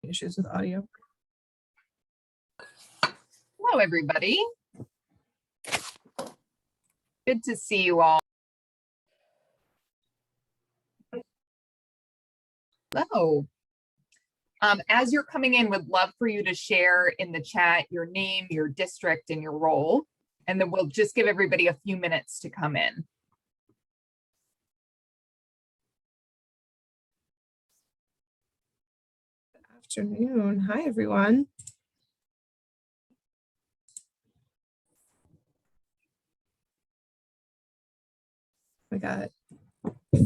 Issues with audio. Hello, everybody. Good to see you all. Hello. As you're coming in, would love for you to share in the chat your name, your district, and your role, and then we'll just give everybody a few minutes to come in. Good afternoon. Hi, everyone. We got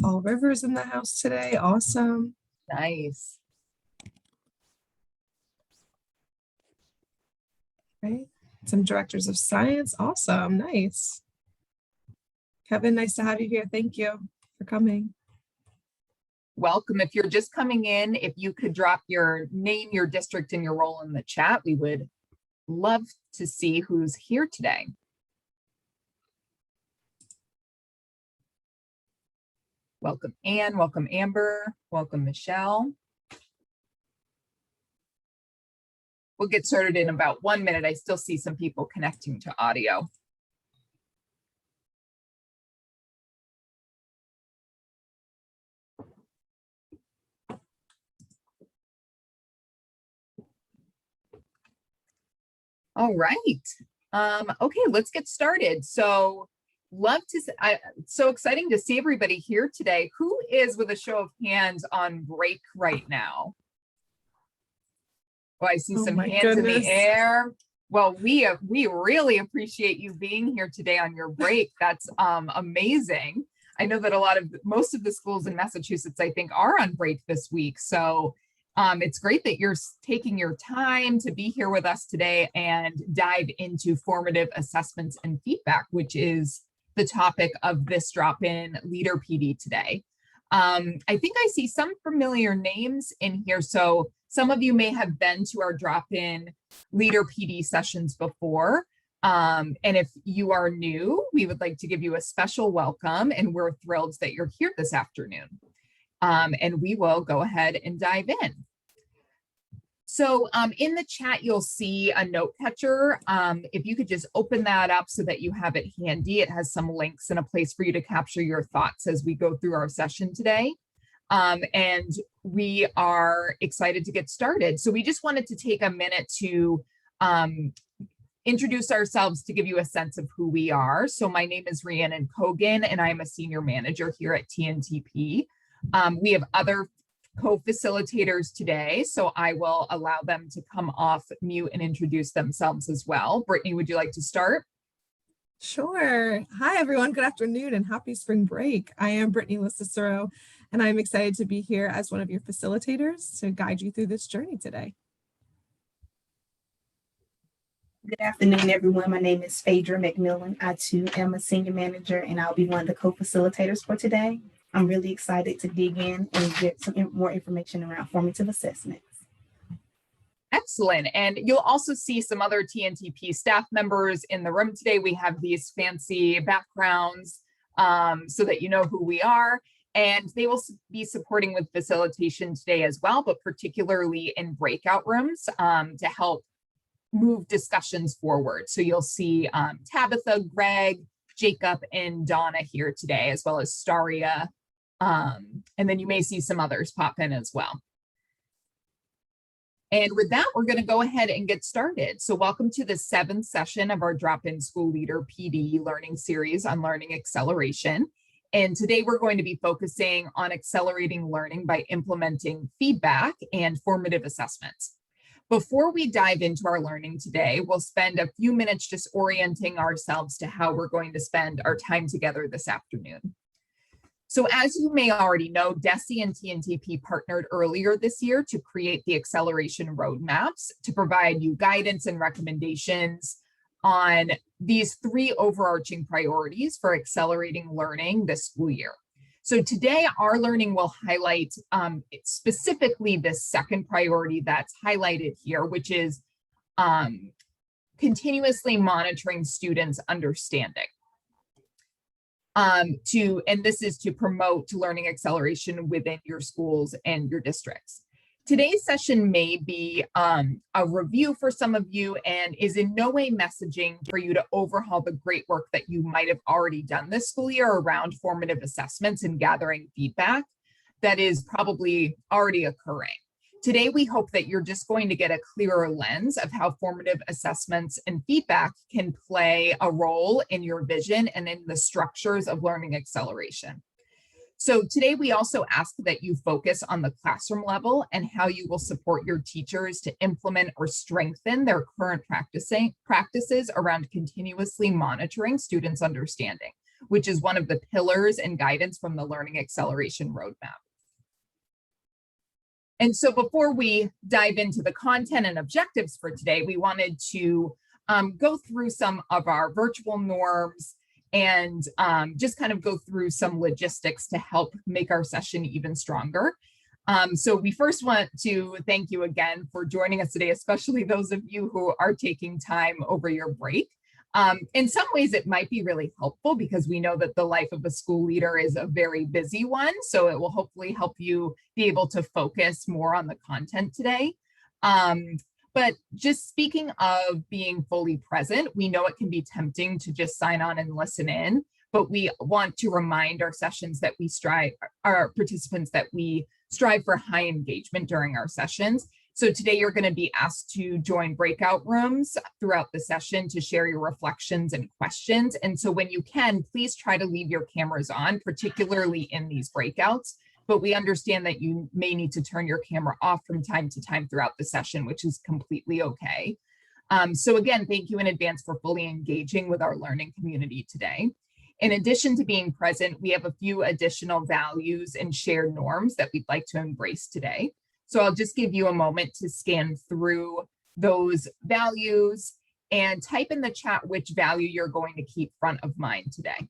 Fall Rivers in the house today. Awesome. Nice. Right. Some directors of science. Awesome. Nice. Kevin, nice to have you here. Thank you for coming. Welcome. If you're just coming in, if you could drop your name, your district, and your role in the chat, we would love to see who's here today. Welcome, Anne. Welcome, Amber. Welcome, Michelle. We'll get started in about 1 minute. I still see some people connecting to audio. All right. Okay, let's get started. So so exciting to see everybody here today. Who is, with a show of hands, on break right now? Oh, I see some hands in the air. Well, we really appreciate you being here today on your break. That's amazing. I know that most of the schools in Massachusetts, I think, are on break this week. So it's great that you're taking your time to be here with us today and dive into formative assessments and feedback, which is the topic of this drop-in leader PD today. I think I see some familiar names in here. So some of you may have been to our drop-in leader PD sessions before. And if you are new, we would like to give you a special welcome, and we're thrilled that you're here this afternoon. And we will go ahead and dive in. So in the chat, you'll see a note catcher. If you could just open that up so that you have it handy. It has some links and a place for you to capture your thoughts as we go through our session today. And we are excited to get started. So we just wanted to take a minute to introduce ourselves to give you a sense of who we are. So my name is Rhiannon Kogan, and I'm a senior manager here at TNTP. We have other co-facilitators today, so I will allow them to come off mute and introduce themselves as well. Brittany, would you like to start? Sure. Hi, everyone. Good afternoon and happy spring break. I am Brittany Licicero, and I'm excited to be here as one of your facilitators to guide you through this journey today. Good afternoon, everyone. My name is Phaedra McMillan. I, too, am a senior manager, and I'll be one of the co-facilitators for today. I'm really excited to dig in and get some more information around formative assessments. Excellent. And you'll also see some other TNTP staff members in the room today. We have these fancy backgrounds so that you know who we are. And they will be supporting with facilitation today as well, but particularly in breakout rooms to help move discussions forward. So you'll see Tabitha, Greg, Jacob, and Donna here today, as well as Staria. And then you may see some others pop in as well. And with that, we're going to go ahead and get started. So welcome to the 7th session of our Drop-In School Leader PD learning series on learning acceleration. And today we're going to be focusing on accelerating learning by implementing feedback and formative assessments. Before we dive into our learning today, we'll spend a few minutes just orienting ourselves to how we're going to spend our time together this afternoon. So as you may already know, DESE and TNTP partnered earlier this year to create the acceleration roadmaps to provide you guidance and recommendations on these 3 overarching priorities for accelerating learning this school year. So today, our learning will highlight specifically this second priority that's highlighted here, which is continuously monitoring students' understanding. And this is to promote learning acceleration within your schools and your districts. Today's session may be a review for some of you and is in no way messaging for you to overhaul the great work that you might have already done this school year around formative assessments and gathering feedback that is probably already occurring. Today, we hope that you're just going to get a clearer lens of how formative assessments and feedback can play a role in your vision and in the structures of learning acceleration. So today we also ask that you focus on the classroom level and how you will support your teachers to implement or strengthen their current practices around continuously monitoring students' understanding, which is one of the pillars and guidance from the Learning Acceleration Roadmap. And so before we dive into the content and objectives for today, we wanted to go through some of our virtual norms and just kind of go through some logistics to help make our session even stronger. So we first want to thank you again for joining us today, especially those of you who are taking time over your break. In some ways, it might be really helpful because we know that the life of a school leader is a very busy one. So it will hopefully help you be able to focus more on the content today. But just speaking of being fully present, we know it can be tempting to just sign on and listen in, but we want to remind our sessions that our participants that we strive for high engagement during our sessions. So today you're going to be asked to join breakout rooms throughout the session to share your reflections and questions. And so when you can, please try to leave your cameras on, particularly in these breakouts. But we understand that you may need to turn your camera off from time to time throughout the session, which is completely okay. So again, thank you in advance for fully engaging with our learning community today. In addition to being present, we have a few additional values and shared norms that we'd like to embrace today. So I'll just give you a moment to scan through those values and type in the chat which value you're going to keep front of mind today.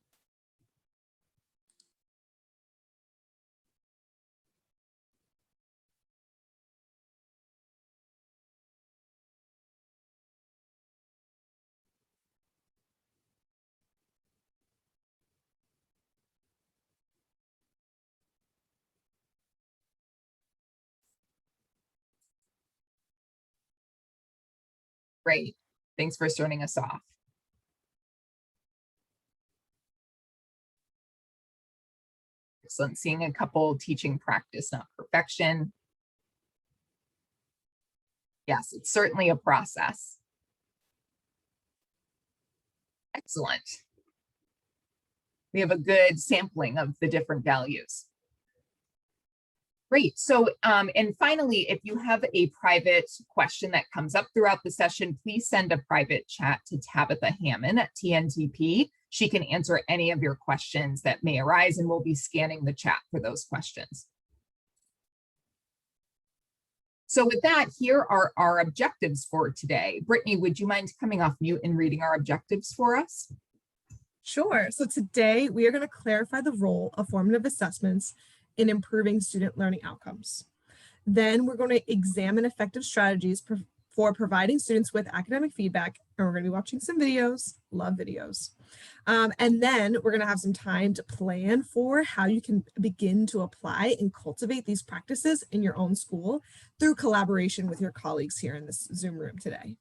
Great. Thanks for starting us off. Excellent. Seeing a couple teaching practice, not perfection. Yes, it's certainly a process. Excellent. We have a good sampling of the different values. Great. So, and finally, if you have a private question that comes up throughout the session, please send a private chat to Tabitha Hammond at TNTP. She can answer any of your questions that may arise, and we'll be scanning the chat for those questions. So with that, here are our objectives for today. Brittany, would you mind coming off mute and reading our objectives for us? Sure. So today we are going to clarify the role of formative assessments in improving student learning outcomes. Then we're going to examine effective strategies for providing students with academic feedback, and we're going to be watching some videos. Love videos. And then we're going to have some time to plan for how you can begin to apply and cultivate these practices in your own school through collaboration with your colleagues here in this Zoom room today.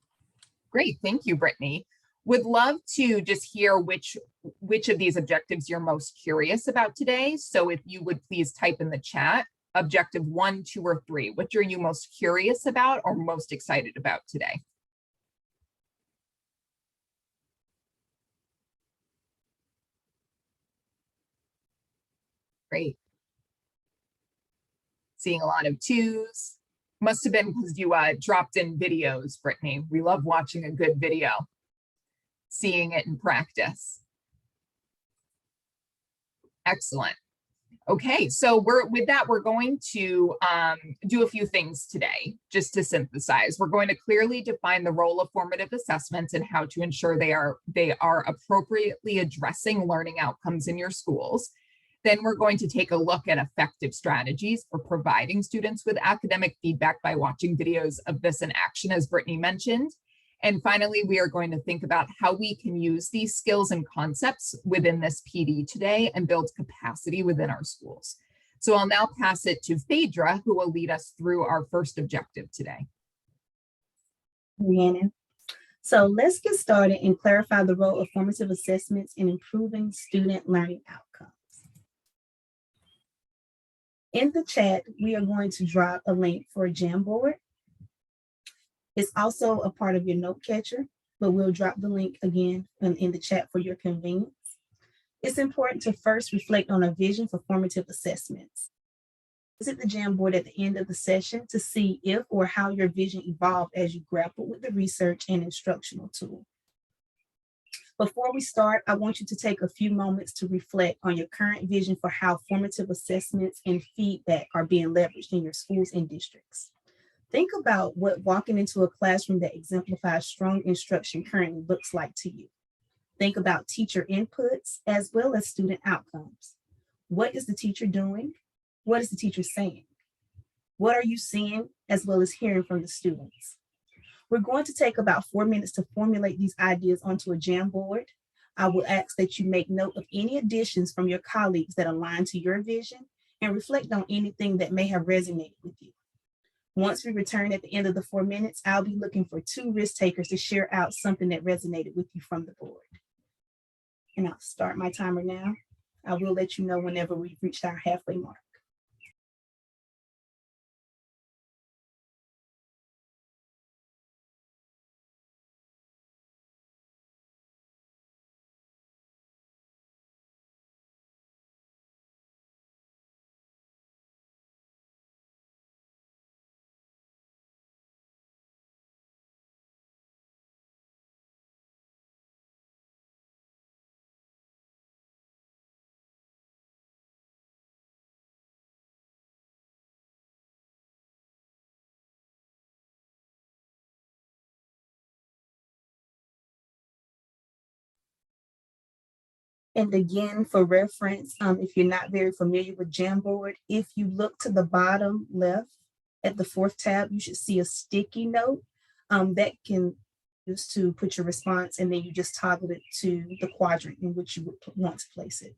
Great. Thank you, Brittany. Would love to just hear which of these objectives you're most curious about today. So if you would please type in the chat, objective 1, 2, or 3, which are you most curious about or most excited about today? Great. Seeing a lot of 2s. Must have been because you dropped in videos, Brittany. We love watching a good video, seeing it in practice. Excellent. Okay, so with that, we're going to do a few things today, just to synthesize. We're going to clearly define the role of formative assessments and how to ensure they are appropriately addressing learning outcomes in your schools. Then we're going to take a look at effective strategies for providing students with academic feedback by watching videos of this in action, as Brittany mentioned. And finally, we are going to think about how we can use these skills and concepts within this PD today and build capacity within our schools. So I'll now pass it to Phaedra, who will lead us through our first objective today. Rhiannon. So let's get started and clarify the role of formative assessments in improving student learning outcomes. In the chat, we are going to drop a link for a Jamboard. It's also a part of your note catcher, but we'll drop the link again in the chat for your convenience. It's important to first reflect on a vision for formative assessments. Visit the Jamboard at the end of the session to see if or how your vision evolved as you grapple with the research and instructional tool. Before we start, I want you to take a few moments to reflect on your current vision for how formative assessments and feedback are being leveraged in your schools and districts. Think about what walking into a classroom that exemplifies strong instruction currently looks like to you. Think about teacher inputs as well as student outcomes. What is the teacher doing? What is the teacher saying? What are you seeing as well as hearing from the students? We're going to take about 4 minutes to formulate these ideas onto a Jamboard. I will ask that you make note of any additions from your colleagues that align to your vision and reflect on anything that may have resonated with you. Once we return at the end of the 4 minutes, I'll be looking for 2 risk takers to share out something that resonated with you from the board. And I'll start my timer now. I will let you know whenever we've reached our halfway mark. And again, for reference, if you're not very familiar with Jamboard, if you look to the bottom left at the 4th tab, you should see a sticky note that can use to put your response, and then you just toggle it to the quadrant in which you would want to place it.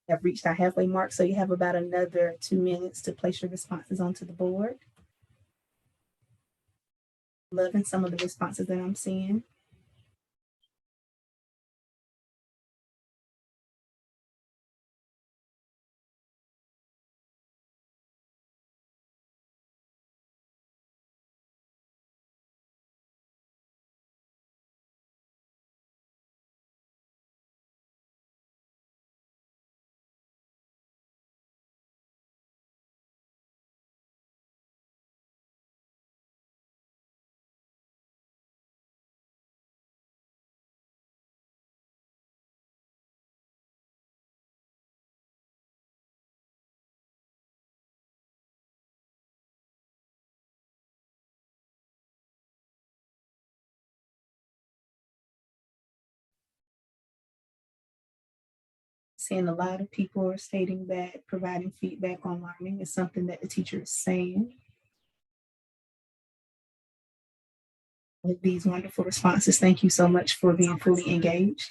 Have reached our halfway mark, so you have about another 2 minutes to place your responses onto the board. Loving some of the responses that I'm seeing. Seeing a lot of people are stating that providing feedback on learning is something that the teacher is saying. With these wonderful responses, thank you so much for being fully engaged.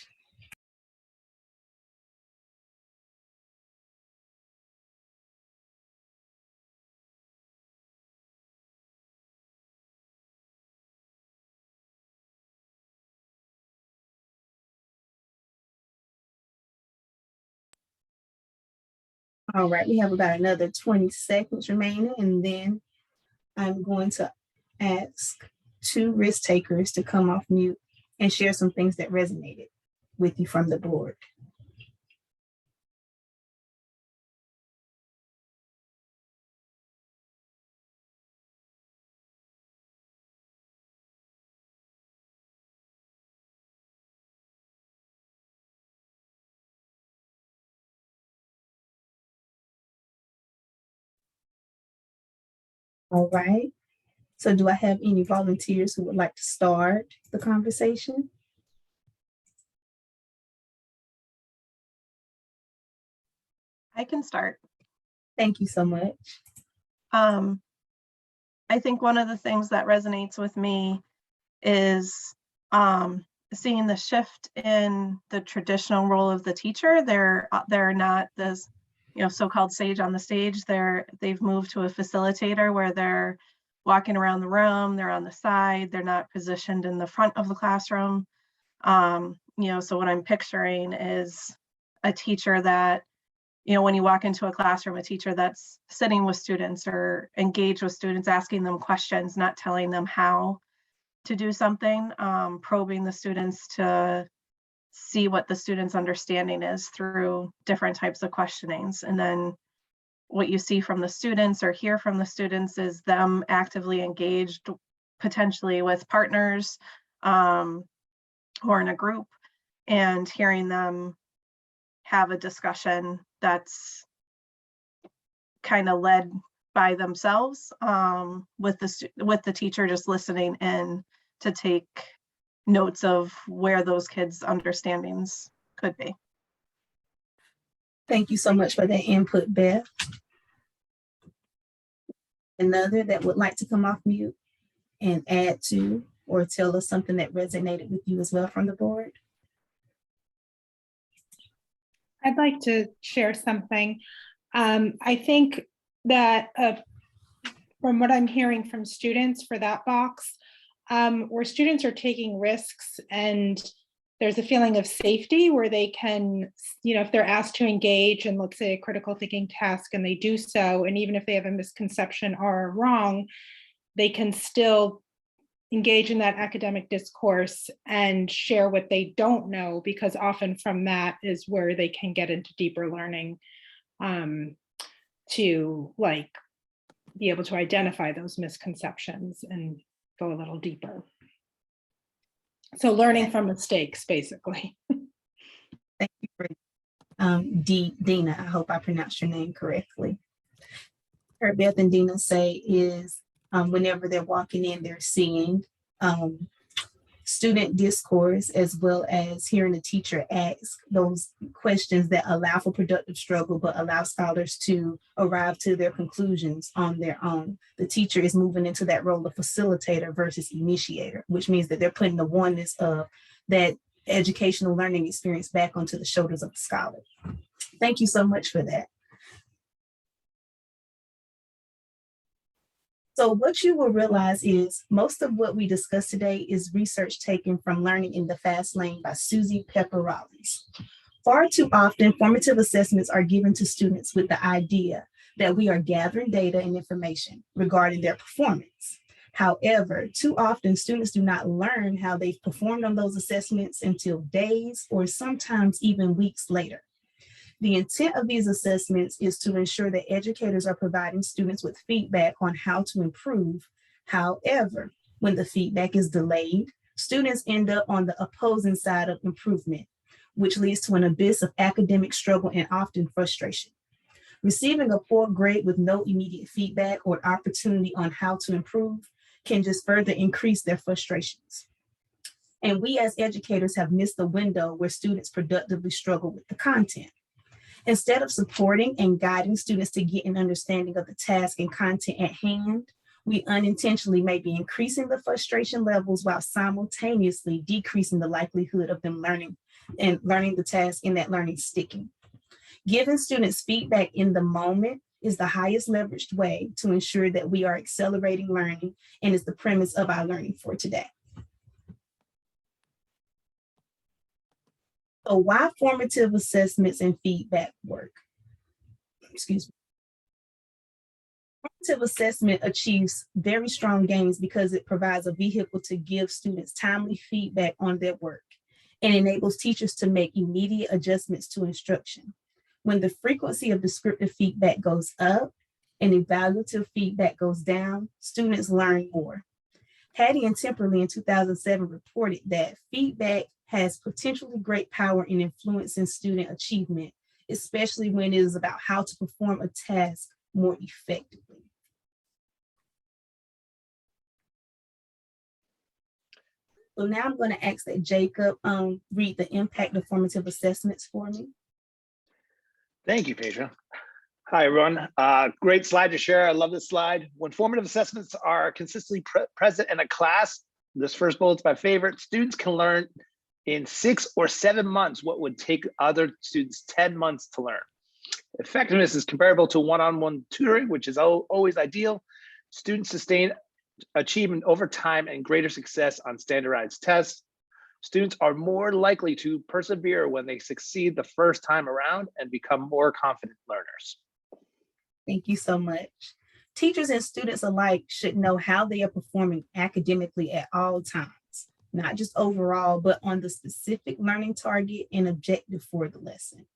All right, we have about another 20 seconds remaining, and then I'm going to ask 2 risk takers to come off mute and share some things that resonated with you from the board. All right. So do I have any volunteers who would like to start the conversation? I can start. Thank you so much. I think one of the things that resonates with me is seeing the shift in the traditional role of the teacher. They're not this, so-called sage on the stage. They've moved to a facilitator where they're walking around the room, they're on the side, they're not positioned in the front of the classroom. So what I'm picturing is a teacher that, when you walk into a classroom, a teacher that's sitting with students or engaged with students, asking them questions, not telling them how to do something, probing the students to see what the student's understanding is through different types of questionings. And then what you see from the students or hear from the students is them actively engaged, potentially with partners who are in a group, and hearing them have a discussion that's kind of led by themselves, with the teacher just listening in to take notes of where those kids' understandings could be. Thank you so much for that input, Beth. Another that would like to come off mute and add to or tell us something that resonated with you as well from the board? I'd like to share something. I think that from what I'm hearing from students for that box, where students are taking risks and there's a feeling of safety where they can, if they're asked to engage in, let's say, a critical thinking task and they do so, and even if they have a misconception or are wrong, they can still engage in that academic discourse and share what they don't know, because often from that is where they can get into deeper learning, to be able to identify those misconceptions and go a little deeper. So learning from mistakes, basically. Thank you for Dina. I hope I pronounced your name correctly. Heard Beth and Dina say is whenever they're walking in, they're seeing student discourse as well as hearing the teacher ask those questions that allow for productive struggle, but allow scholars to arrive to their conclusions on their own. The teacher is moving into that role of facilitator versus initiator, which means that they're putting the oneness of that educational learning experience back onto the shoulders of the scholar. Thank you so much for that. So what you will realize is most of what we discussed today is research taken from Learning in the Fast Lane by Susie Pepper Rollins. Far too often, formative assessments are given to students with the idea that we are gathering data and information regarding their performance. However, too often students do not learn how they've performed on those assessments until days or sometimes even weeks later. The intent of these assessments is to ensure that educators are providing students with feedback on how to improve. However, when the feedback is delayed, students end up on the opposing side of improvement, which leads to an abyss of academic struggle and often frustration. Receiving a poor grade with no immediate feedback or opportunity on how to improve can just further increase their frustrations. And we as educators have missed the window where students productively struggle with the content. Instead of supporting and guiding students to get an understanding of the task and content at hand, we unintentionally may be increasing the frustration levels while simultaneously decreasing the likelihood of them learning the task and that learning sticking. Giving students feedback in the moment is the highest leveraged way to ensure that we are accelerating learning and is the premise of our learning for today. So why formative assessments and feedback work? Excuse me. Formative assessment achieves very strong gains because it provides a vehicle to give students timely feedback on their work and enables teachers to make immediate adjustments to instruction. When the frequency of descriptive feedback goes up and evaluative feedback goes down, students learn more. Hattie and Temperley in 2007 reported that feedback has potentially great power in influencing student achievement, especially when it is about how to perform a task more effectively. So now I'm going to ask that Jacob read the impact of formative assessments for me. Thank you, Pedro. Hi, everyone. Great slide to share. I love this slide. When formative assessments are consistently present in a class, this first bullet's my favorite, students can learn in 6 or 7 months what would take other students 10 months to learn. Effectiveness is comparable to one-on-one tutoring, which is always ideal. Students sustain achievement over time and greater success on standardized tests. Students are more likely to persevere when they succeed the first time around and become more confident learners. Thank you so much. Teachers and students alike should know how they are performing academically at all times, not just overall, but on the specific learning target and objective for the lesson.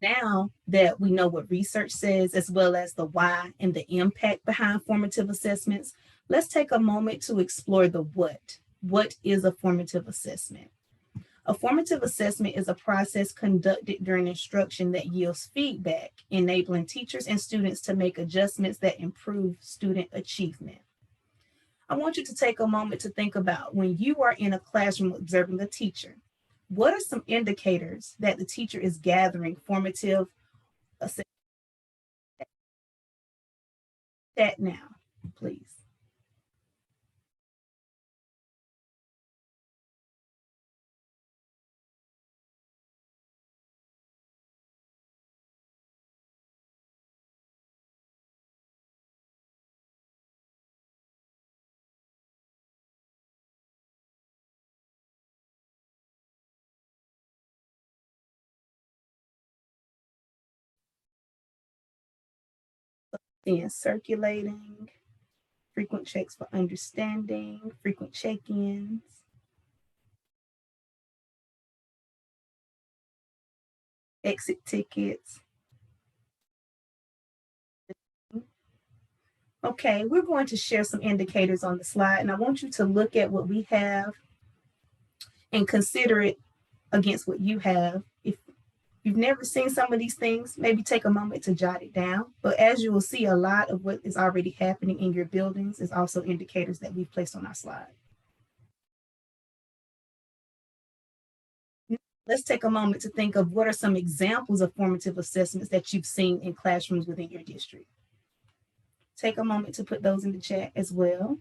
Now that we know what research says, as well as the why and the impact behind formative assessments, let's take a moment to explore the what. What is a formative assessment? A formative assessment is a process conducted during instruction that yields feedback, enabling teachers and students to make adjustments that improve student achievement. I want you to take a moment to think about when you are in a classroom observing a teacher. What are some indicators that the teacher is gathering formative assessment? That now, please. Then circulating, frequent checks for understanding, frequent check-ins. Exit tickets. Okay, we're going to share some indicators on the slide, and I want you to look at what we have and consider it against what you have. If you've never seen some of these things, maybe take a moment to jot it down. But as you will see, a lot of what is already happening in your buildings is also indicators that we've placed on our slide. Let's take a moment to think of what are some examples of formative assessments that you've seen in classrooms within your district. Take a moment to put those in the chat as well.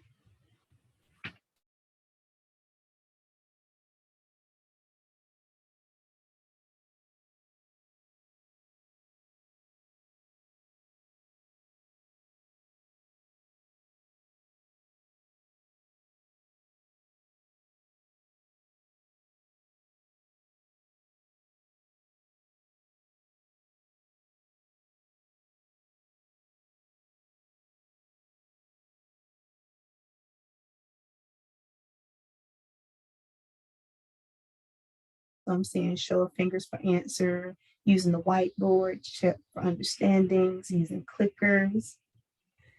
So I'm seeing show of fingers for answer, using the whiteboard, check for understandings, using clickers.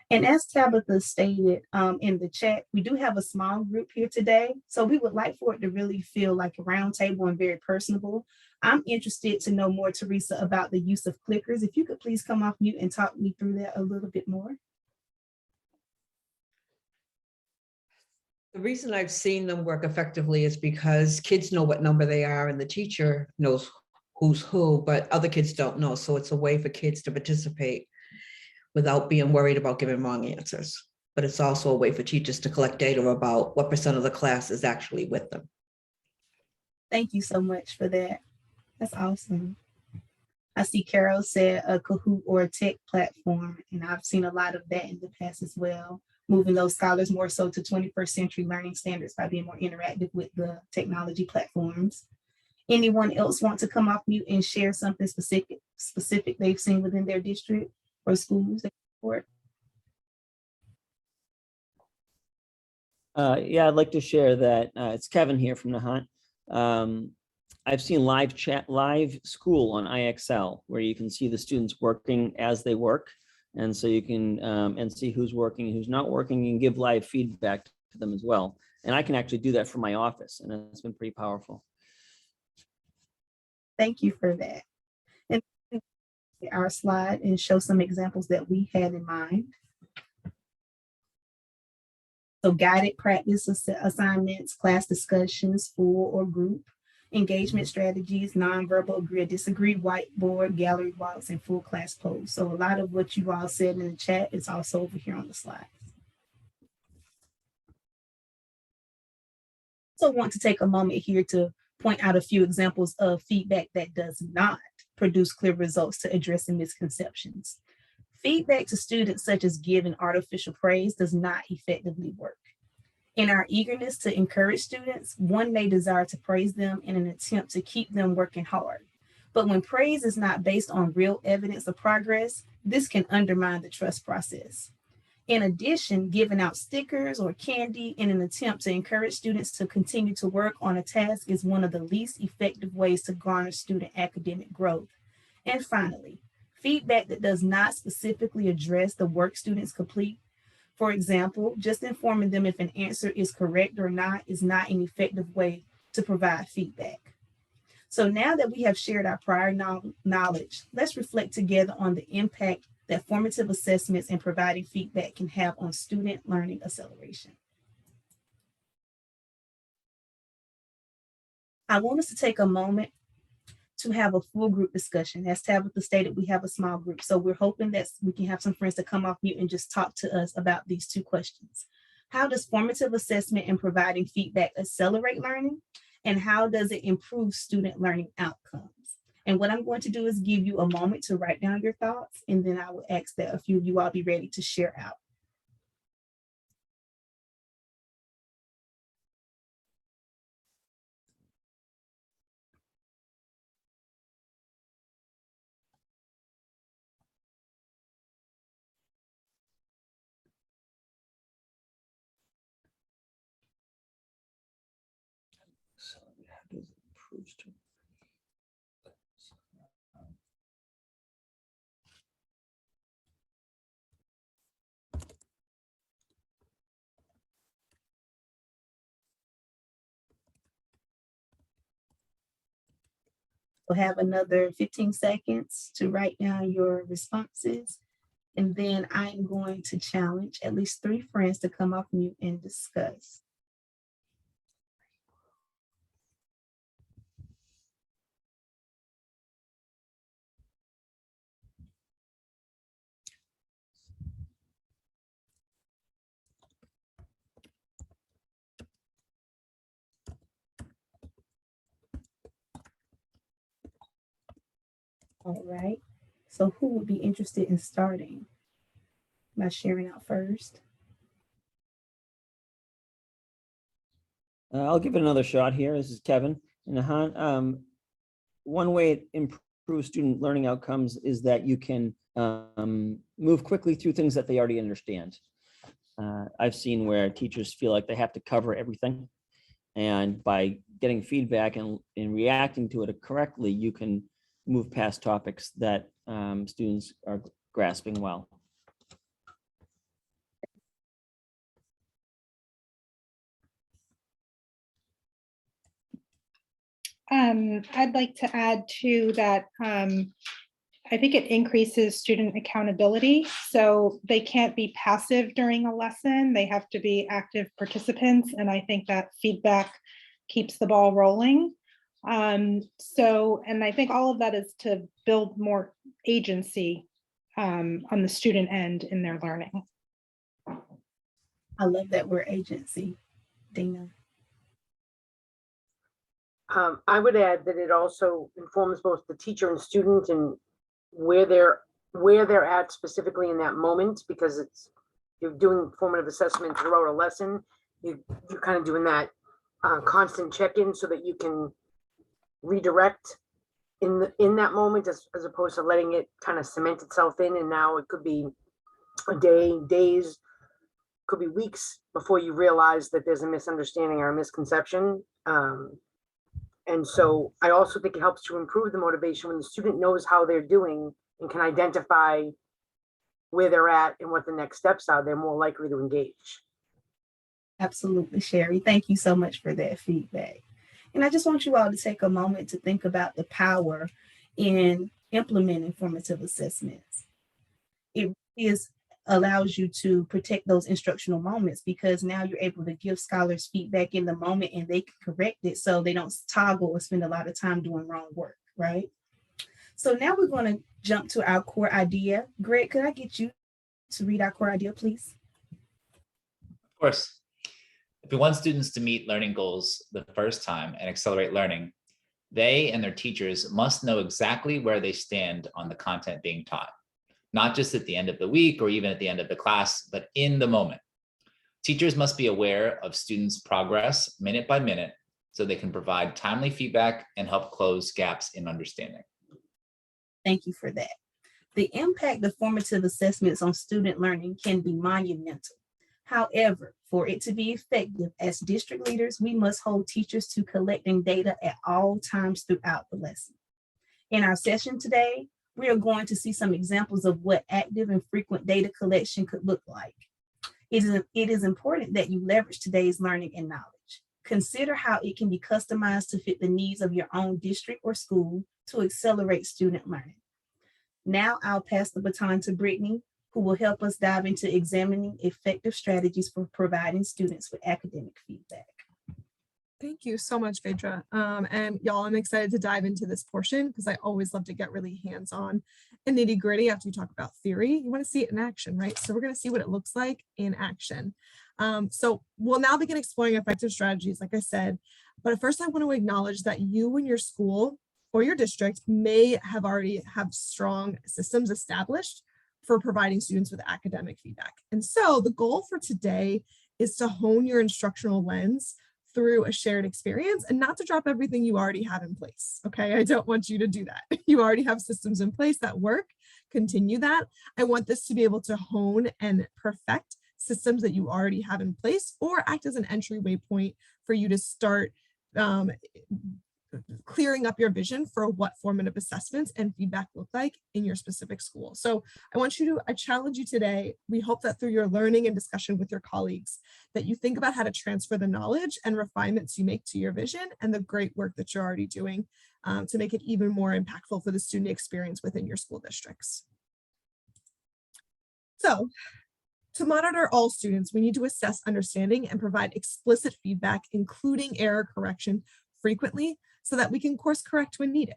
And as Tabitha stated in the chat, we do have a small group here today. So we would like for it to really feel like a round table and very personable. I'm interested to know more, Teresa, about the use of clickers. If you could please come off mute and talk me through that a little bit more. The reason I've seen them work effectively is because kids know what number they are and the teacher knows who's who, but other kids don't know. So it's a way for kids to participate without being worried about giving wrong answers. But it's also a way for teachers to collect data about what % of the class is actually with them. Thank you so much for that. That's awesome. I see Carol said a Kahoot or a tech platform, and I've seen a lot of that in the past as well, moving those scholars more so to 21st century learning standards by being more interactive with the technology platforms. Anyone else want to come off mute and share something specific they've seen within their district or schools they support? Yeah, I'd like to share that. It's Kevin here from Nahant. I've seen live school on IXL, where you can see the students working as they work. And so you can and see who's working, who's not working, and give live feedback to them as well. And I can actually do that from my office, and it's been pretty powerful. Thank you for that. And our slide and show some examples that we had in mind. So guided practice assignments, class discussions, full or group, engagement strategies, nonverbal agree or disagree, whiteboard, gallery walks, and full class polls. So a lot of what you all said in the chat is also over here on the slide. So want to take a moment here to point out a few examples of feedback that does not produce clear results to addressing misconceptions. Feedback to students, such as giving artificial praise, does not effectively work. In our eagerness to encourage students, one may desire to praise them in an attempt to keep them working hard. But when praise is not based on real evidence of progress, this can undermine the trust process. In addition, giving out stickers or candy in an attempt to encourage students to continue to work on a task is one of the least effective ways to garner student academic growth. And finally, feedback that does not specifically address the work students complete. For example, just informing them if an answer is correct or not is not an effective way to provide feedback. So now that we have shared our prior knowledge, let's reflect together on the impact that formative assessments and providing feedback can have on student learning acceleration. I want us to take a moment to have a full group discussion. As Tabitha stated, we have a small group. So we're hoping that we can have some friends to come off mute and just talk to us about these two questions. How does formative assessment and providing feedback accelerate learning? And how does it improve student learning outcomes? And what I'm going to do is give you a moment to write down your thoughts, and then I will ask that a few of you all be ready to share out. So how does it improve student? We'll have another 15 seconds to write down your responses. And then I'm going to challenge at least 3 friends to come off mute and discuss. All right, so who would be interested in starting by sharing out first? I'll give it another shot here. This is Kevin. And one way it improves student learning outcomes is that you can move quickly through things that they already understand. I've seen where teachers feel like they have to cover everything. And by getting feedback and reacting to it correctly, you can move past topics that students are grasping well. I'd like to add to that. I think it increases student accountability. So they can't be passive during a lesson. They have to be active participants. And I think that feedback keeps the ball rolling. And I think all of that is to build more agency on the student end in their learning. I love that word agency. Dina. I would add that it also informs both the teacher and student and where they're at specifically in that moment, because you're doing formative assessment throughout a lesson. You're kind of doing that constant check-in so that you can redirect in that moment as opposed to letting it kind of cement itself in. And now it could be a day, days, could be weeks before you realize that there's a misunderstanding or a misconception. And so I also think it helps to improve the motivation when the student knows how they're doing and can identify where they're at and what the next steps are. They're more likely to engage. Absolutely, Sherry. Thank you so much for that feedback. And I just want you all to take a moment to think about the power in implementing formative assessments. It is allows you to protect those instructional moments, because now you're able to give scholars feedback in the moment and they can correct it so they don't toggle or spend a lot of time doing wrong work, right? So now we're going to jump to our core idea. Greg, could I get you to read our core idea, please? Of course. If we want students to meet learning goals the first time and accelerate learning, they and their teachers must know exactly where they stand on the content being taught, not just at the end of the week or even at the end of the class, but in the moment. Teachers must be aware of students' progress minute by minute so they can provide timely feedback and help close gaps in understanding. Thank you for that. The impact of formative assessments on student learning can be monumental. However, for it to be effective, as district leaders, we must hold teachers to collecting data at all times throughout the lesson. In our session today, we are going to see some examples of what active and frequent data collection could look like. It is important that you leverage today's learning and knowledge. Consider how it can be customized to fit the needs of your own district or school to accelerate student learning. Now I'll pass the baton to Brittany, who will help us dive into examining effective strategies for providing students with academic feedback. Thank you so much, Phaedra. And y'all, I'm excited to dive into this portion because I always love to get really hands-on and nitty-gritty after you talk about theory. You want to see it in action, right? So we're going to see what it looks like in action. So we'll now begin exploring effective strategies, like I said. But first, I want to acknowledge that you and your school or your district may have already have strong systems established for providing students with academic feedback. And so the goal for today is to hone your instructional lens through a shared experience and not to drop everything you already have in place. Okay, I don't want you to do that. You already have systems in place that work, continue that. I want this to be able to hone and perfect systems that you already have in place or act as an entryway point for you to start clearing up your vision for what formative assessments and feedback look like in your specific school. So I challenge you today. We hope that through your learning and discussion with your colleagues, that you think about how to transfer the knowledge and refinements you make to your vision and the great work that you're already doing to make it even more impactful for the student experience within your school districts. So to monitor all students, we need to assess understanding and provide explicit feedback, including error correction frequently, so that we can course correct when needed.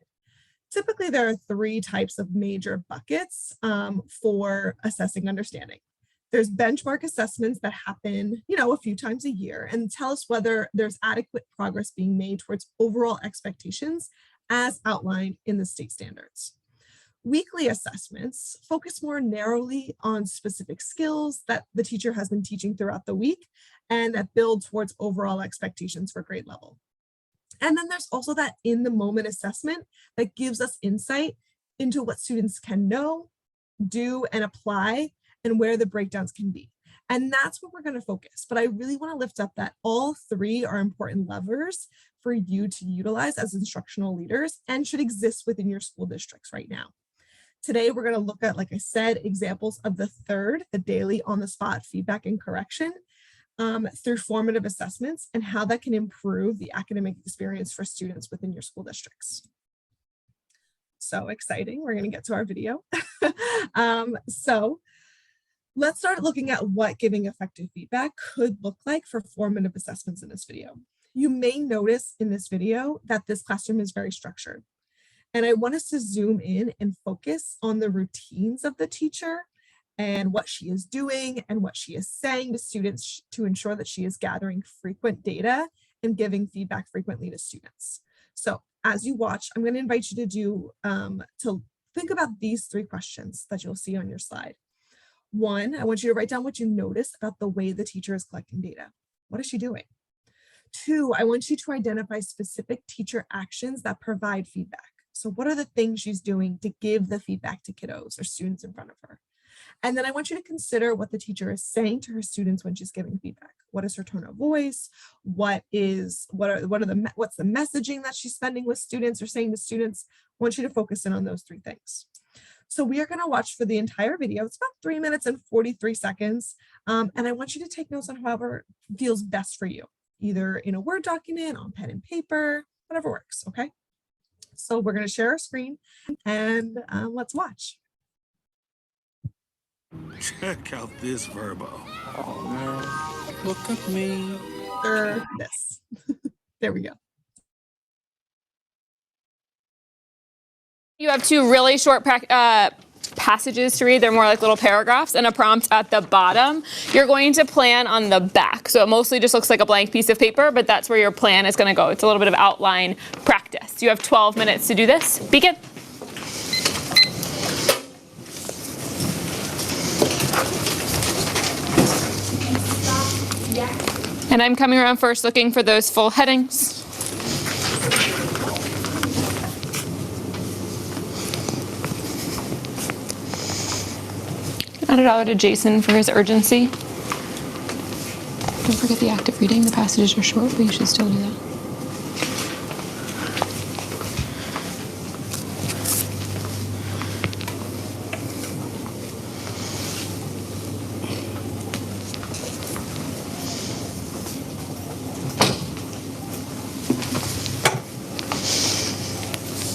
Typically, there are three types of major buckets for assessing understanding. There's benchmark assessments that happen, a few times a year and tell us whether there's adequate progress being made towards overall expectations as outlined in the state standards. Weekly assessments focus more narrowly on specific skills that the teacher has been teaching throughout the week and that build towards overall expectations for grade level. And then there's also that in the moment assessment that gives us insight into what students can know, do, and apply, and where the breakdowns can be. And that's what we're going to focus. But I really want to lift up that all three are important levers for you to utilize as instructional leaders and should exist within your school districts right now. Today, we're going to look at, like I said, examples of the third, the daily on-the-spot feedback and correction, through formative assessments and how that can improve the academic experience for students within your school districts. So exciting. We're going to get to our video. So let's start looking at what giving effective feedback could look like for formative assessments in this video. You may notice in this video that this classroom is very structured. And I want us to zoom in and focus on the routines of the teacher and what she is doing and what she is saying to students to ensure that she is gathering frequent data and giving feedback frequently to students. So as you watch, I'm going to invite you to think about these three questions that you'll see on your slide. One, I want you to write down what you notice about the way the teacher is collecting data. What is she doing? Two, I want you to identify specific teacher actions that provide feedback. So what are the things she's doing to give the feedback to kiddos or students in front of her? And then I want you to consider what the teacher is saying to her students when she's giving feedback. What is her tone of voice? What's the messaging that she's spending with students or saying to students? I want you to focus in on those three things. So we are going to watch for the entire video. It's about 3 minutes and 43 seconds. And I want you to take notes on however feels best for you, either in a Word document, on pen and paper, whatever works, okay? So we're going to share our screen and let's watch. Check out this verbo. Oh, man. Look at me. This. There we go. You have two really short passages to read. They're more like little paragraphs and a prompt at the bottom. You're going to plan on the back. So it mostly just looks like a blank piece of paper, but that's where your plan is going to go. It's a little bit of outline practice. You have 12 minutes to do this. Begin. And I'm coming around first looking for those full headings. Add $1 to Jason for his urgency. Don't forget the active reading. The passages are short, but you should still do that.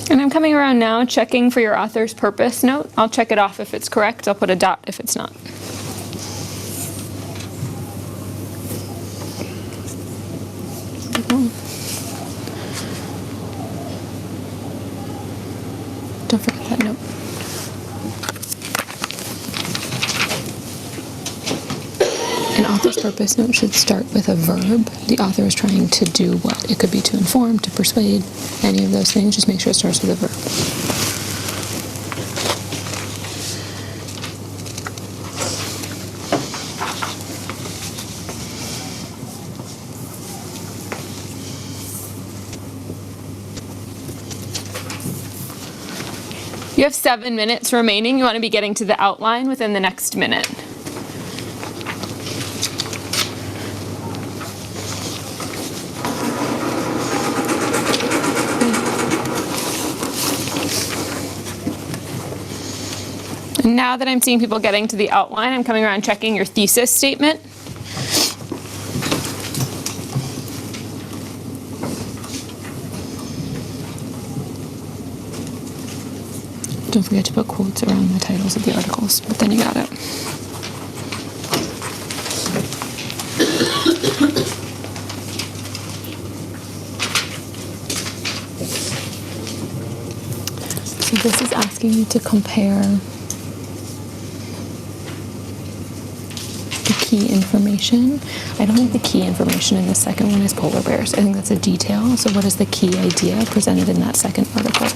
And I'm coming around now checking for your author's purpose note. I'll check it off if it's correct. I'll put a dot if it's not. Don't forget that note. An author's purpose note should start with a verb. The author is trying to do what? It could be to inform, to persuade, any of those things. Just make sure it starts with a verb. You have 7 minutes remaining. You want to be getting to the outline within the next minute. And now that I'm seeing people getting to the outline, I'm coming around checking your thesis statement. Don't forget to put quotes around the titles of the articles, but then you got it. So this is asking you to compare the key information. I don't think the key information in the second one is polar bears. I think that's a detail. So what is the key idea presented in that second article?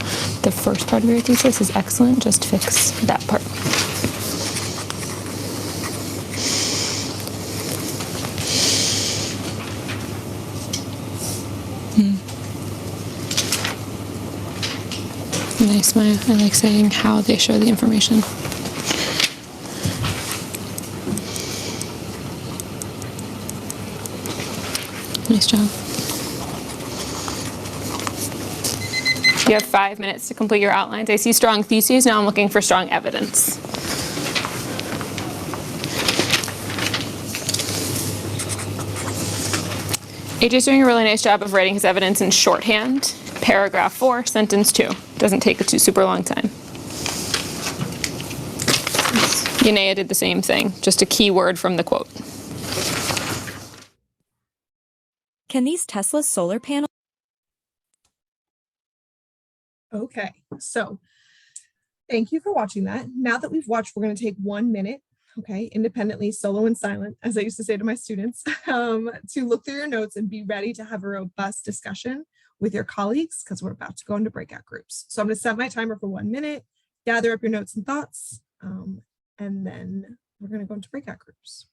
The first part of your thesis is excellent. Just fix that part. Nice, Maya. I like saying how they show the information. Nice job. You have 5 minutes to complete your outlines. I see strong theses. Now I'm looking for strong evidence. AJ's doing a really nice job of writing his evidence in shorthand. Paragraph 4, sentence 2. Doesn't take a super long time. Yanea did the same thing, just a key word from the quote. Can these Tesla solar panels? Okay, so thank you for watching that. Now that we've watched, we're going to take 1 minute, okay, independently, solo and silent, as I used to say to my students, to look through your notes and be ready to have a robust discussion with your colleagues because we're about to go into breakout groups. So I'm going to set my timer for 1 minute, gather up your notes and thoughts, and then we're going to go into breakout groups.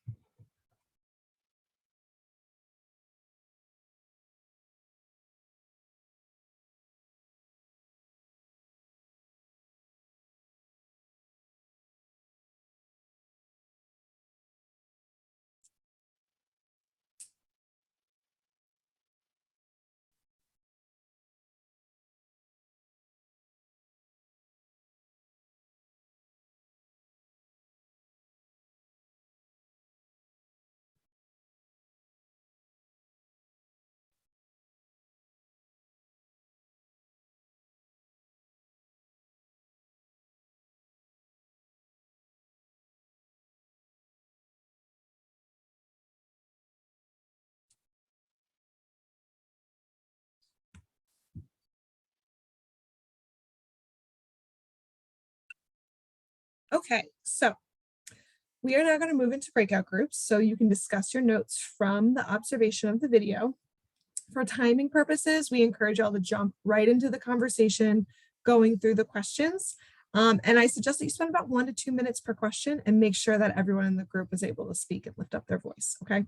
Okay, so we are now going to move into breakout groups so you can discuss your notes from the observation of the video. For timing purposes, we encourage y'all to jump right into the conversation, going through the questions. And I suggest that you spend about 1 to 2 minutes per question and make sure that everyone in the group is able to speak and lift up their voice, okay?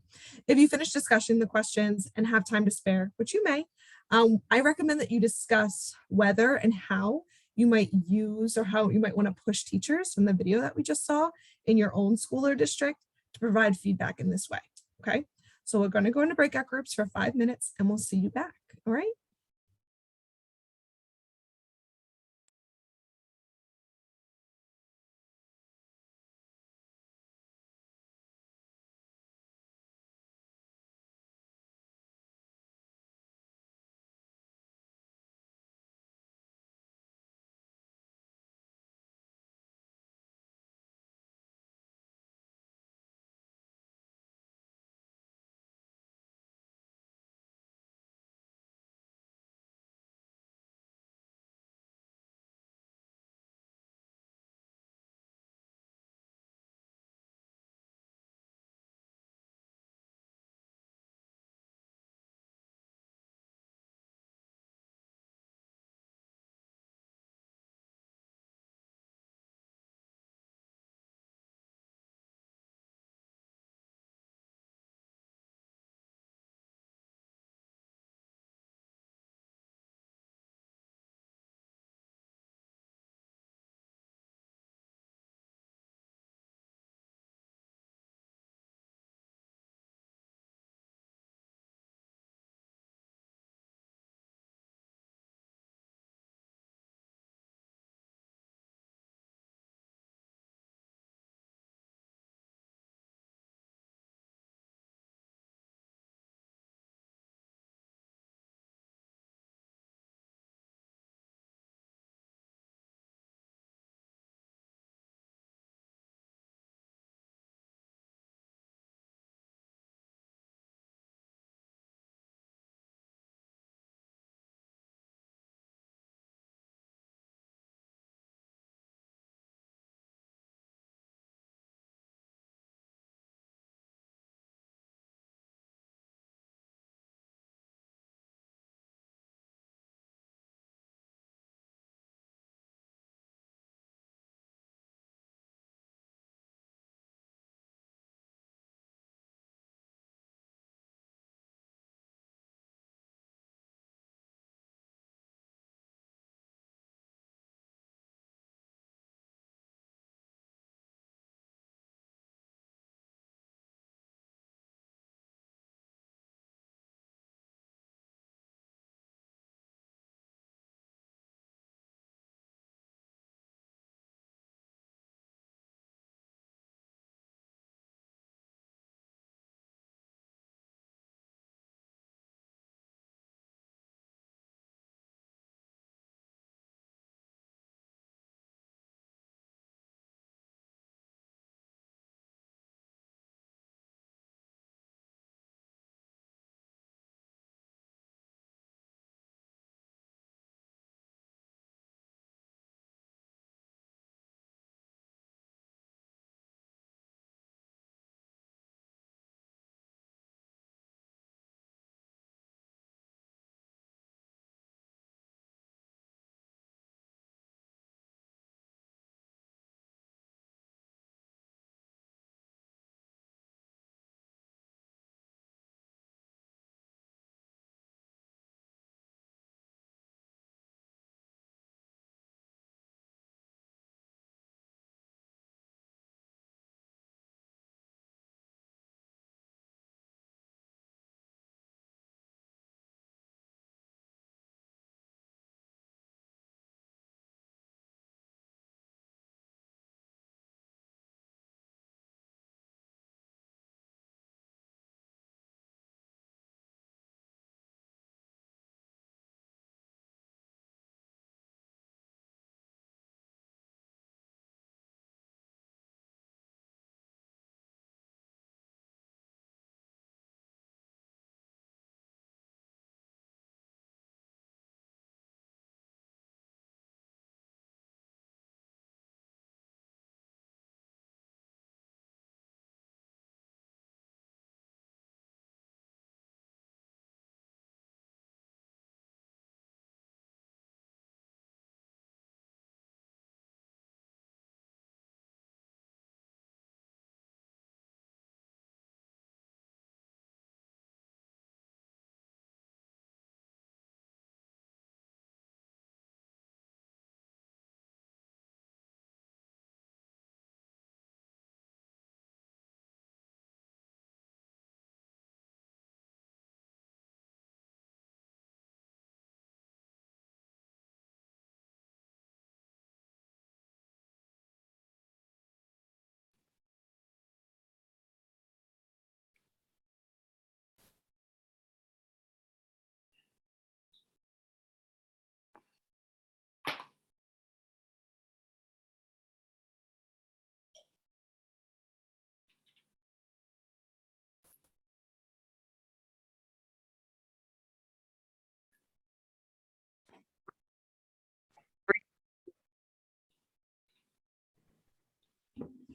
If you finish discussing the questions and have time to spare, which you may, I recommend that you discuss whether and how you might use or how you might want to push teachers from the video that we just saw in your own school or district to provide feedback in this way, okay? So we're going to go into breakout groups for 5 minutes and we'll see you back, all right?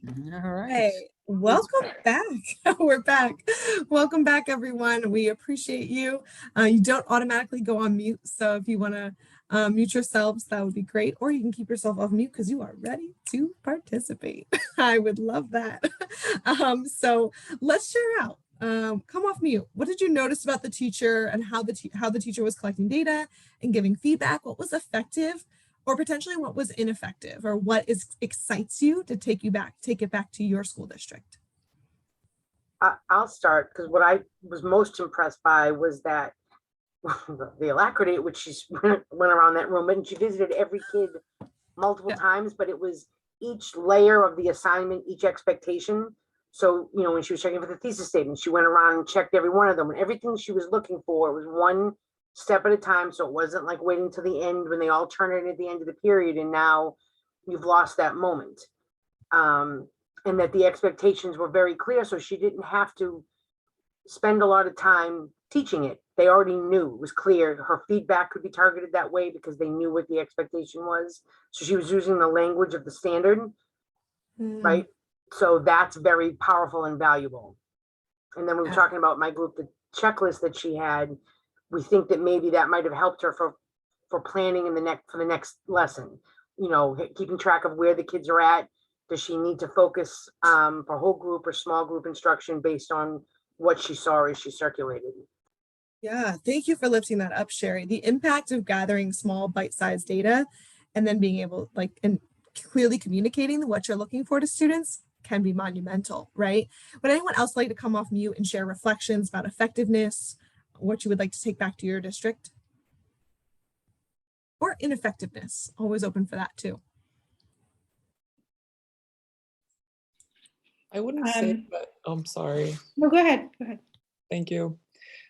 All right. Hey, welcome back. We're back. Welcome back, everyone. We appreciate you. You don't automatically go on mute, so if you want to mute yourselves, that would be great. Or you can keep yourself off mute because you are ready to participate. I would love that. So let's share out. Come off mute. What did you notice about the teacher and how the teacher was collecting data and giving feedback? What was effective? Or potentially what was ineffective, or what excites you to take it back to your school district? I'll start, because what I was most impressed by was that the alacrity at which she went around that room, and she visited every kid multiple times, but it was each layer of the assignment, each expectation. So, when she was checking for the thesis statement, she went around and checked every one of them, and everything she was looking for was one step at a time. So it wasn't like waiting till the end when they all turn it at the end of the period and now you've lost that moment. And that the expectations were very clear, so she didn't have to spend a lot of time teaching it. They already knew, it was clear. Her feedback could be targeted that way because they knew what the expectation was. So she was using the language of the standard, right? So that's very powerful and valuable. And then we were talking about my group, the checklist that she had. We think that maybe that might have helped her for planning for the next lesson. Keeping track of where the kids are at. Does she need to focus for whole group or small group instruction based on what she saw as she circulated? Yeah, thank you for lifting that up, Sherry. The impact of gathering small bite-sized data and then being able, and clearly communicating what you're looking for to students can be monumental, right? Would anyone else like to come off mute and share reflections about effectiveness, what you would like to take back to your district? Or ineffectiveness, always open for that too. I wouldn't say that, I'm sorry. No, go ahead. Thank you.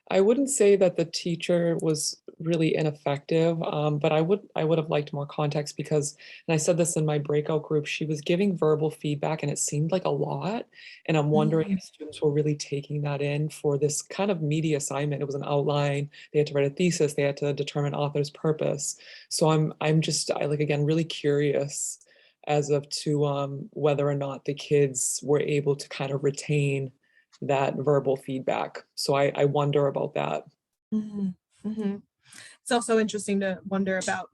I wouldn't say that the teacher was really ineffective, but I would have liked more context because, and I said this in my breakout group, she was giving verbal feedback and it seemed like a lot. And I'm wondering if students were really taking that in for this kind of meaty assignment. It was an outline, they had to write a thesis, they had to determine author's purpose. So I'm again, really curious as of to whether or not the kids were able to kind of retain that verbal feedback. So I wonder about that. It's also interesting to wonder about,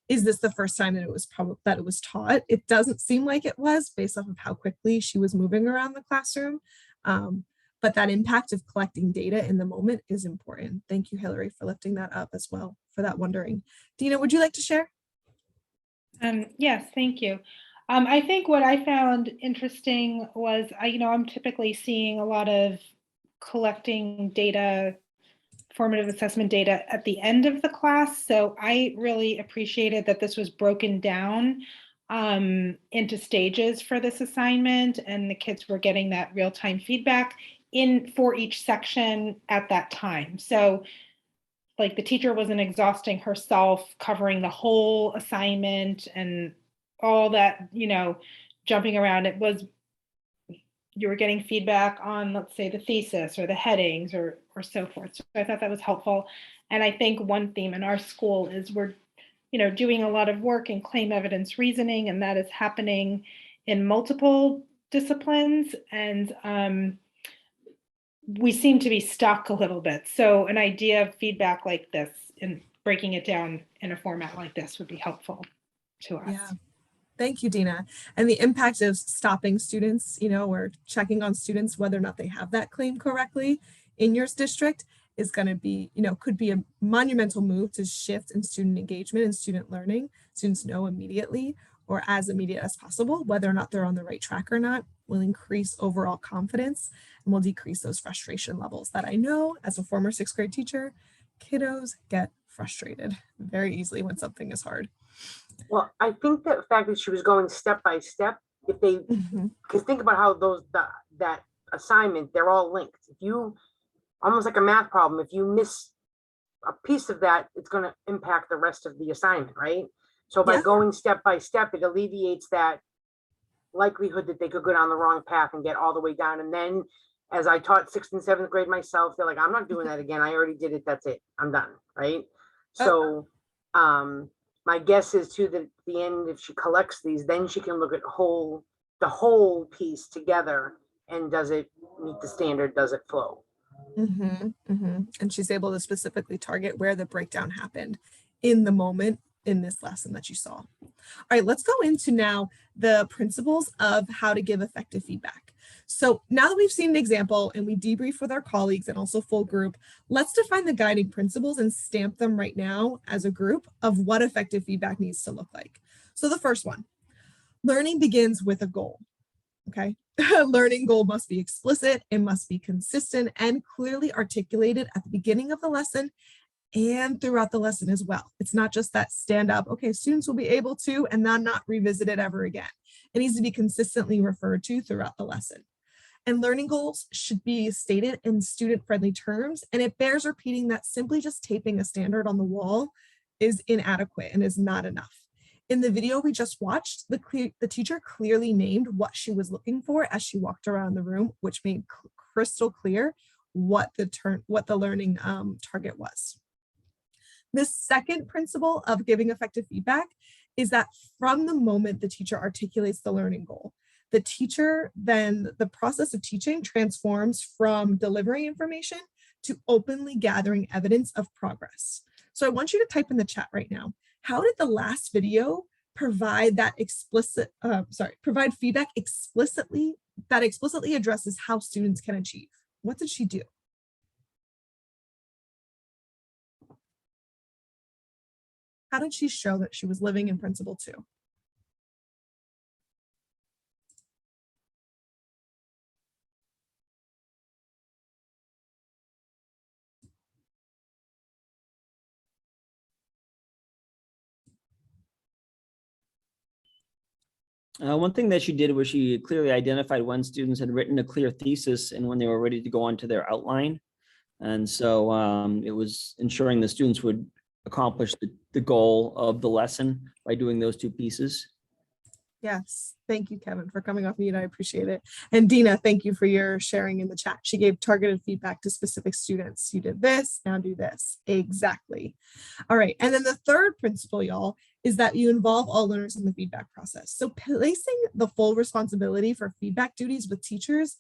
is this the first time that it was taught? It doesn't seem like it was, based off of how quickly she was moving around the classroom. But that impact of collecting data in the moment is important. Thank you, Hillary, for lifting that up as well, for that wondering. Dina, would you like to share? Yes, thank you. I think what I found interesting was, I'm typically seeing a lot of collecting data, formative assessment data at the end of the class. So I really appreciated that this was broken down into stages for this assignment, and the kids were getting that real-time feedback for each section at that time. So the teacher wasn't exhausting herself covering the whole assignment and all that, jumping around. It was, you were getting feedback on, let's say, the thesis or the headings or so forth. So I thought that was helpful. And I think one theme in our school is we're, doing a lot of work in claim evidence reasoning, and that is happening in multiple disciplines. And we seem to be stuck a little bit. So an idea of feedback like this and breaking it down in a format like this would be helpful to us. Yeah. Thank you, Dina. And the impact of stopping students, or checking on students whether or not they have that claim correctly in your district is going to be, could be a monumental move to shift in student engagement and student learning. Students know immediately or as immediate as possible whether or not they're on the right track or not, will increase overall confidence and will decrease those frustration levels that I know as a former 6th grade teacher, kiddos get frustrated very easily when something is hard. Well, I think that the fact that she was going step by step, if they, because think about how that assignment, they're all linked. If you, almost like a math problem, if you miss a piece of that, it's going to impact the rest of the assignment, right? So by going step by step, it alleviates that likelihood that they could go down the wrong path and get all the way down. And then as I taught 6th and 7th grade myself, they're like, I'm not doing that again. I already did it. That's it. I'm done. Right. So my guess is too that at the end, if she collects these, then she can look at the the whole piece together, and does it meet the standard? Does it flow? And she's able to specifically target where the breakdown happened in the moment in this lesson that you saw. All right, let's go into now the principles of how to give effective feedback. So now that we've seen an example and we debrief with our colleagues and also full group, let's define the guiding principles and stamp them right now as a group of what effective feedback needs to look like. So the first one, learning begins with a goal. Okay. Learning goal must be explicit, it must be consistent and clearly articulated at the beginning of the lesson and throughout the lesson as well. It's not just that stand up, okay, students will be able to, and then not revisit it ever again. It needs to be consistently referred to throughout the lesson. And learning goals should be stated in student-friendly terms, and it bears repeating that simply just taping a standard on the wall is inadequate and is not enough. In the video we just watched, the teacher clearly named what she was looking for as she walked around the room, which made crystal clear what the learning target was. The second principle of giving effective feedback is that from the moment the teacher articulates the learning goal, the process of teaching transforms from delivering information to openly gathering evidence of progress. So I want you to type in the chat right now, how did the last video provide feedback explicitly addresses how students can achieve? What did she do? How did she show that she was living in principle 2? One thing that she did was she clearly identified when students had written a clear thesis and when they were ready to go on to their outline. And so it was ensuring the students would accomplish the goal of the lesson by doing those two pieces. Yes, thank you, Kevin, for coming off mute. I appreciate it. And Dina, thank you for your sharing in the chat. She gave targeted feedback to specific students. You did this, now do this. Exactly. All right, and then the third principle, y'all, is that you involve all learners in the feedback process. So placing the full responsibility for feedback duties with teachers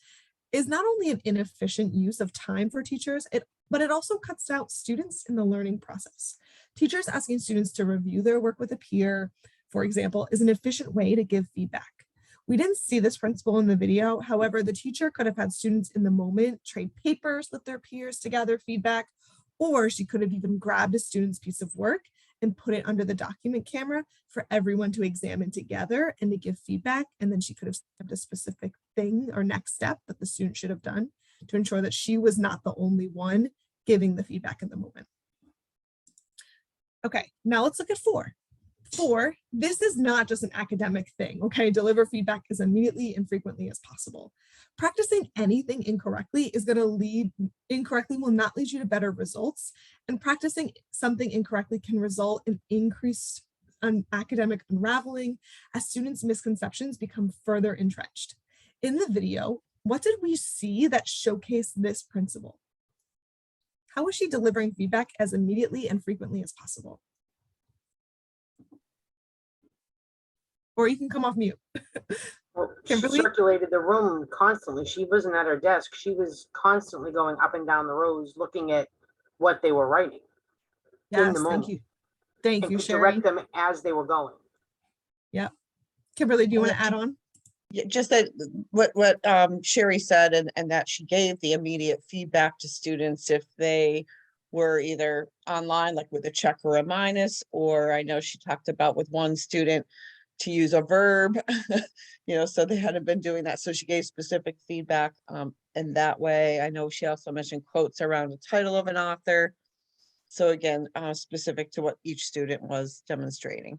is not only an inefficient use of time for teachers, but it also cuts out students in the learning process. Teachers asking students to review their work with a peer, for example, is an efficient way to give feedback. We didn't see this principle in the video. However, the teacher could have had students in the moment trade papers with their peers to gather feedback, or she could have even grabbed a student's piece of work and put it under the document camera for everyone to examine together and to give feedback. And then she could have said a specific thing or next step that the student should have done to ensure that she was not the only one giving the feedback in the moment. Okay, now let's look at 4. 4, this is not just an academic thing, okay? Deliver feedback as immediately and frequently as possible. Practicing anything incorrectly will not lead you to better results, and practicing something incorrectly can result in increased academic unraveling as students' misconceptions become further entrenched. In the video, what did we see that showcased this principle? How was she delivering feedback as immediately and frequently as possible? Or you can come off mute. Well, she Kimberly? circulated the room constantly. She wasn't at her desk. She was constantly going up and down the rows, looking at what they were writing in the Yes, moment. thank you. Thank and you, could Sherry. direct them as they were going. Yep. Kimberly, do you want to add on? Yeah, just that what Sherry said, and that she gave the immediate feedback to students if they were either online, like with a check or a minus, or I know she talked about with one student to use a verb, so they hadn't been doing that. So she gave specific feedback in that way. I know she also mentioned quotes around the title of an author. So again, specific to what each student was demonstrating.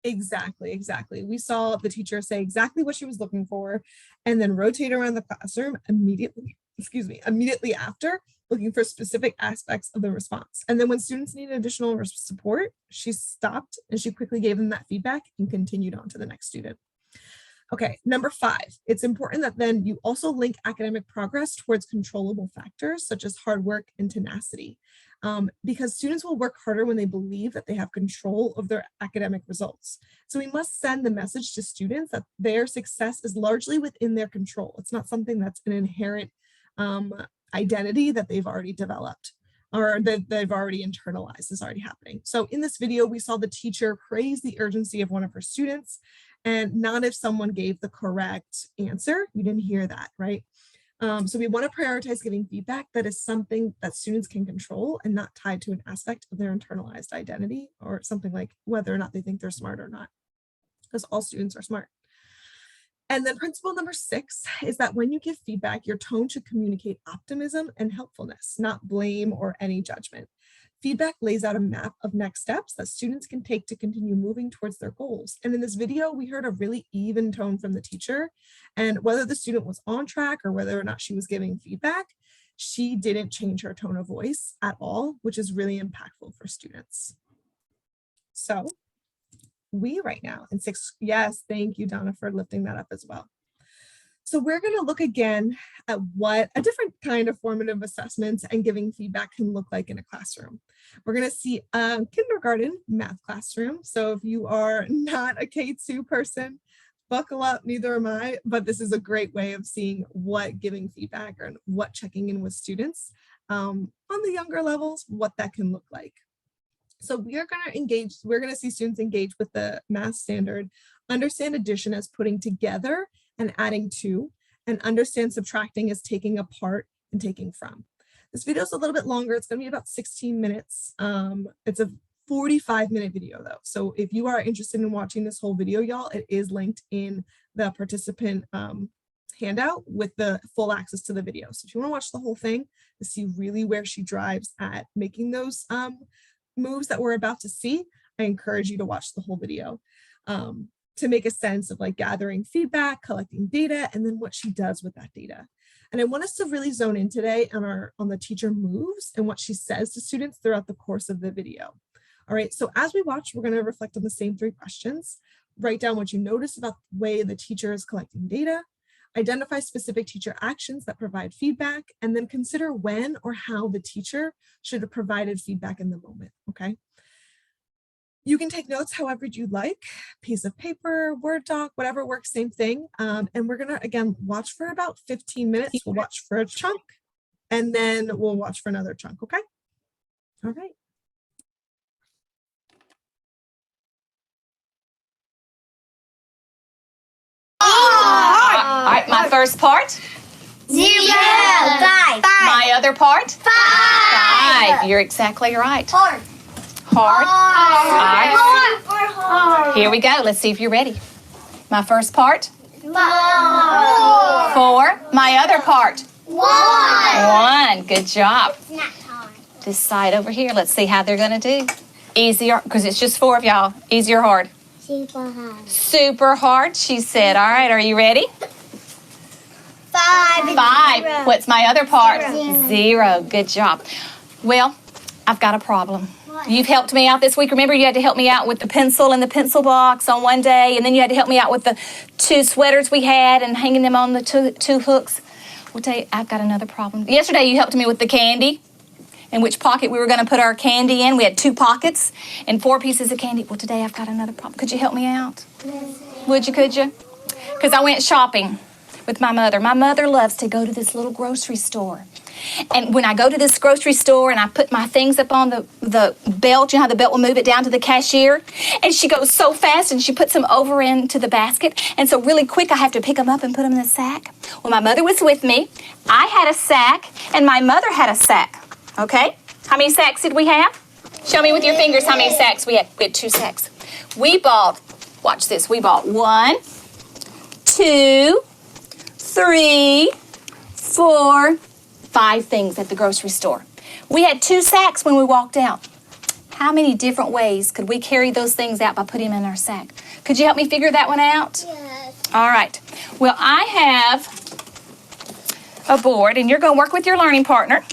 Exactly. We saw the teacher say exactly what she was looking for and then rotate around the classroom immediately after, looking for specific aspects of the response. And then when students needed additional support, she stopped and she quickly gave them that feedback and continued on to the next student. Okay, number 5, it's important that then you also link academic progress towards controllable factors such as hard work and tenacity, because students will work harder when they believe that they have control of their academic results. So we must send the message to students that their success is largely within their control. It's not something that's an inherent identity that they've already developed or that they've already internalized is already happening. So in this video, we saw the teacher praise the urgency of one of her students and not if someone gave the correct answer. You didn't hear that, right? So we want to prioritize giving feedback that is something that students can control and not tied to an aspect of their internalized identity or something like whether or not they think they're smart or not, because all students are smart. And then principle number 6 is that when you give feedback, your tone should communicate optimism and helpfulness, not blame or any judgment. Feedback lays out a map of next steps that students can take to continue moving towards their goals. And in this video, we heard a really even tone from the teacher, and whether the student was on track or whether or not she was giving feedback, she didn't change her tone of voice at all, which is really impactful for students. So we right now in 6, yes, thank you, Donna, for lifting that up as well. So we're going to look again at what a different kind of formative assessments and giving feedback can look like in a classroom. We're going to see a kindergarten math classroom. So if you are not a K2 person, buckle up, neither am I, but this is a great way of seeing what giving feedback and what checking in with students on the younger levels, what that can look like. So we are going to engage, we're going to see students engage with the math standard, understand addition as putting together and adding to, and understand subtracting as taking apart and taking from. This video is a little bit longer. It's going to be about 16 minutes. It's a 45-minute video though. So if you are interested in watching this whole video, y'all, it is linked in the participant handout with the full access to the video. So if you want to watch the whole thing to see really where she drives at making those moves that we're about to see, I encourage you to watch the whole video to make a sense of like gathering feedback, collecting data, and then what she does with that data. And I want us to really zone in today on the teacher moves and what she says to students throughout the course of the video. All right, so as we watch, we're going to reflect on the same 3 questions. Write down what you notice about the way the teacher is collecting data, identify specific teacher actions that provide feedback, and then consider when or how the teacher should have provided feedback in the moment, okay? You can take notes however you'd like, piece of paper, Word doc, whatever works, same thing. And we're gonna, again, watch for about 15 minutes. We'll watch for a chunk, and then we'll watch for another chunk, okay? All right. All right, my first part. 0. 5. My other part. 5. You're exactly right. Hard. Hard. Hard. Here we go. Let's see if you're ready. My first part. 4. 4. My other part. 1. Good job. It's not hard. This side over here. Let's see how they're going to do. Easier, because it's just 4 of y'all. Easy or hard? Super hard. Super hard, she said. All right, are you ready? 5. 5. What's my other part? 0. 0. Good job. Well, I've got a problem. What? You've helped me out this week. Remember, you had to help me out with the pencil and the pencil box on one day, and then you had to help me out with the 2 sweaters we had and hanging them on the two hooks. Well, tell you, I've got another problem. Yesterday, you helped me with the candy and which pocket we were going to put our candy in. We had 2 pockets and 4 pieces of candy. Well, today I've got another problem. Could you help me out? Would you, could you? Because I went shopping with my mother. My mother loves to go to this little grocery store. And when I go to this grocery store and I put my things up on the belt, you know how the belt will move it down to the cashier? And she goes so fast and she puts them over into the basket. And so really quick, I have to pick them up and put them in the sack. Well, my mother was with me. I had a sack and my mother had a sack. Okay? How many sacks did we have? Show me with your fingers how many sacks we had. We had 2 sacks. We bought, watch this, we bought 1, 2, 3, 4, 5 things at the grocery store. We had 2 sacks when we walked out. How many different ways could we carry those things out by putting them in our sack? Could you help me figure that one out? Yes. All right. Well, I have a board, and you're going to work with your learning partner.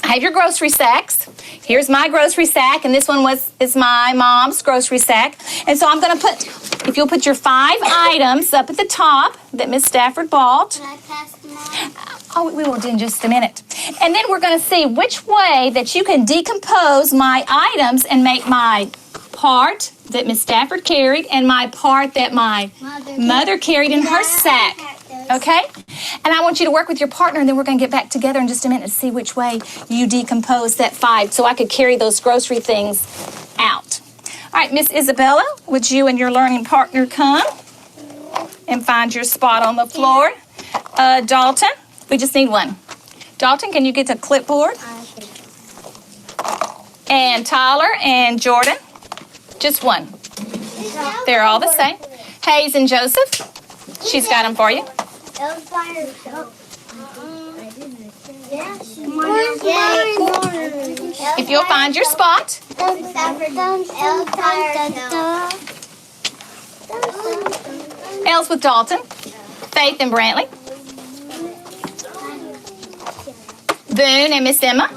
I have your grocery sacks. Here's my grocery sack, and this one is my mom's grocery sack. And so I'm going to put If you'll put your 5 items up at the top that Miss Stafford bought. Can I pass them out? Oh, we will do in just a minute. And then we're going to see which way that you can decompose my items and make my part that Miss Stafford carried and my part that my mother carried in her sack. Okay? And I want you to work with your partner, and then we're going to get back together in just a minute and see which way you decompose that 5 so I could carry those grocery things out. All right, Miss Isabella, would you and your learning partner come and find your spot on the floor? Dalton, we just need one. Dalton, can you get the clipboard? And Tyler and Jordan, just one. They're all the same. Hayes and Joseph, she's got them for you. If you'll find your spot. L's with Dalton, Faith and Brantley, Boone and Miss Emma.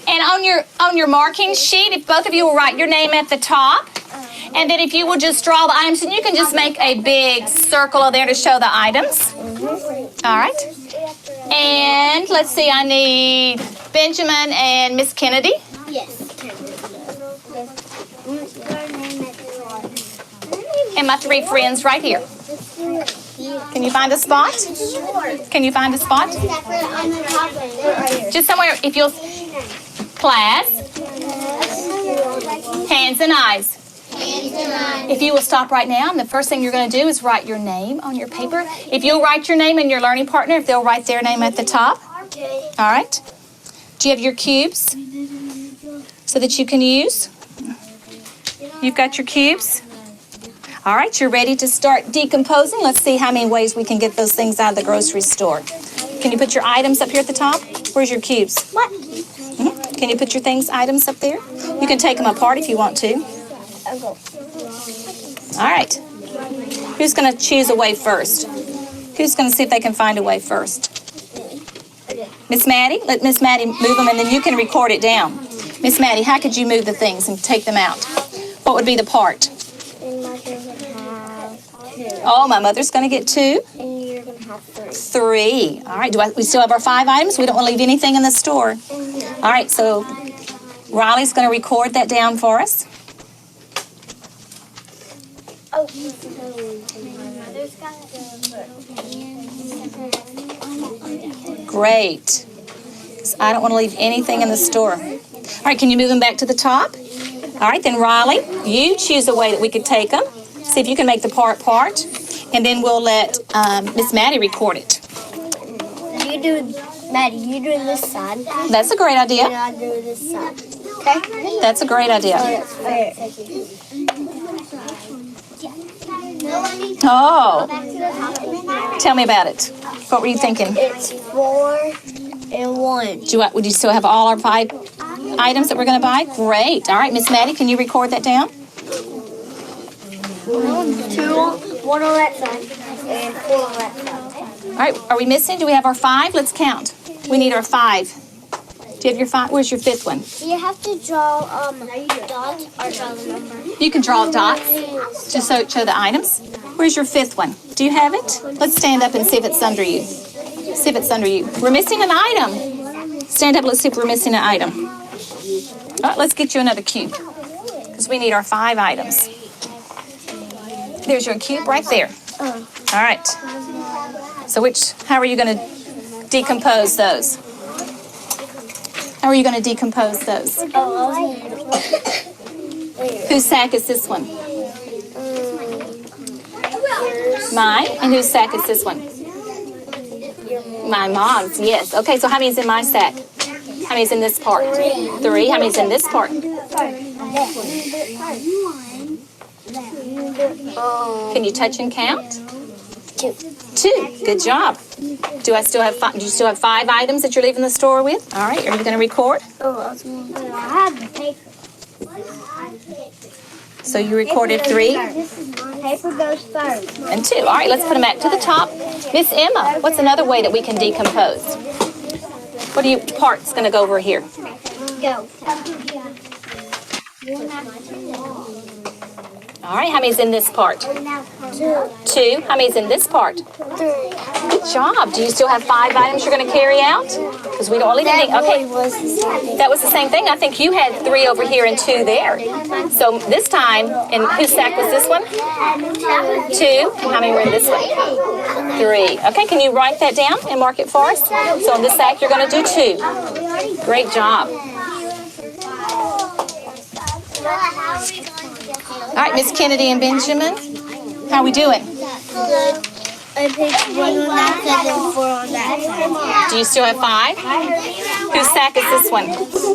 And on your marking sheet, if both of you will write your name at the top, and then if you will just draw the items, and you can just make a big circle there to show the items. All right. And let's see, I need Benjamin and Miss Kennedy. Yes. And my 3 friends right here. Can you find a spot? Can you find a spot? Just somewhere, if you'll, class, hands and eyes. If you will stop right now, and the first thing you're going to do is write your name on your paper. If you'll write your name and your learning partner, if they'll write their name at the top. All right. Do you have your cubes so that you can use? You've got your cubes? All right, you're ready to start decomposing. Let's see how many ways we can get those things out of the grocery store. Can you put your items up here at the top? Where's your cubes? What? Mm-hmm. Can you put your items up there? You can take them apart if you want to. All right. Who's going to choose a way first? Who's going to see if they can find a way first? Miss Maddie? Let Miss Maddie move them, and then you can record it down. Miss Maddie, how could you move the things and take them out? What would be the part? Oh, my mother's going to get 2. And you're going to have 3. 3. All right. We still have our 5 items? We don't want to leave anything in the store. All right. So Riley's going to record that down for us. Oh. Great. So I don't want to leave anything in the store. All right. Can you move them back to the top? All right. Then Riley, you choose a way that we could take them. See if you can make the part, and then we'll let Miss Maddie record it. Maddie, you do this side. That's a great idea. And I do this side. Okay? That's a great idea. Oh, tell me about it. What were you thinking? It's 4 and 1. Would you still have all our 5 items that we're going to buy? Great. All right, Miss Maddie, can you record that down? 2, 1 on that side, and 4 on that side. All right, are we missing? Do we have our 5? Let's count. We need our 5. Do you have your 5? Where's your 5th one? You have to draw dots or draw the number. You can draw dots just so show the items. Where's your 5th one? Do you have it? Let's stand up and see if it's under you. See if it's under you. We're missing an item. Stand up, let's see if we're missing an item. All right, let's get you another cube because we need our 5 items. There's your cube right there. All right. So how are you going to decompose those? How are you going to decompose those? Whose sack is this one? Mine. And whose sack is this one? My mom's, yes. Okay, so how many's in my sack? How many's in this part? 3. How many's in this part? Can you touch and count? 2. Good job. Do you still have 5 items that you're leaving the store with? All right. Are you going to record? I have the paper. So you recorded 3? Paper goes first. And 2. All right. Let's put them back to the top. Miss Emma, what's another way that we can decompose? What part's going to go over here? Go. All right, how many's in this part? 2. How many's in this part? 3. Good job. Do you still have 5 items you're going to carry out? Because we don't leave anything. Okay. That was the same thing. I think you had 3 over here and 2 there. So this time, and whose sack was this one? 2. And how many were in this one? 3. Okay, can you write that down and mark it for us? So in this sack, you're going to do 2. Great job. All right, Miss Kennedy and Benjamin, how are we doing? Good. I picked 1 on that side and 4 on that side. Do you still have 5? Whose sack is this one? Whose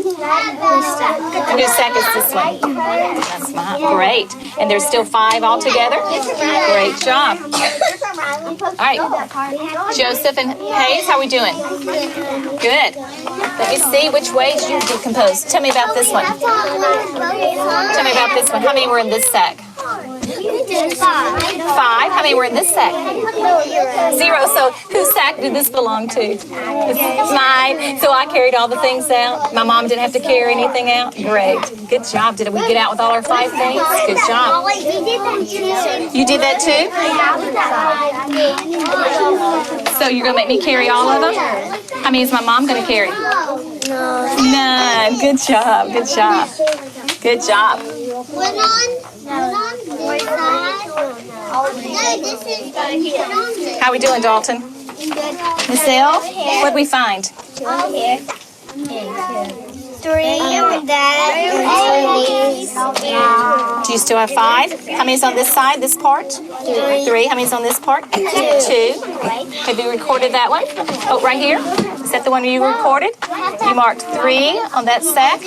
sack is this one? That's mine. Great. And there's still 5 altogether? Great job. All right. Joseph and Hayes, how are we doing? Good. Let me see which ways you decompose. Tell me about this one. Tell me about this one. How many were in this sack? 5. How many were in this sack? 0. So whose sack did this belong to? It's mine. So I carried all the things out. My mom didn't have to carry anything out. Great. Good job. Did we get out with all our 5 things? Good job. You did that too? So you're going to make me carry all of them? How many is my mom going to carry? None. Good job. Good job. Good job. How are we doing, Dalton? Miss Elle, what did we find? 3 on that and 2. Do you still have 5? How many's on this side, this part? 3. How many's on this part? 2. Have you recorded that one? Oh, right here? Is that the one you recorded? You marked 3 on that sack.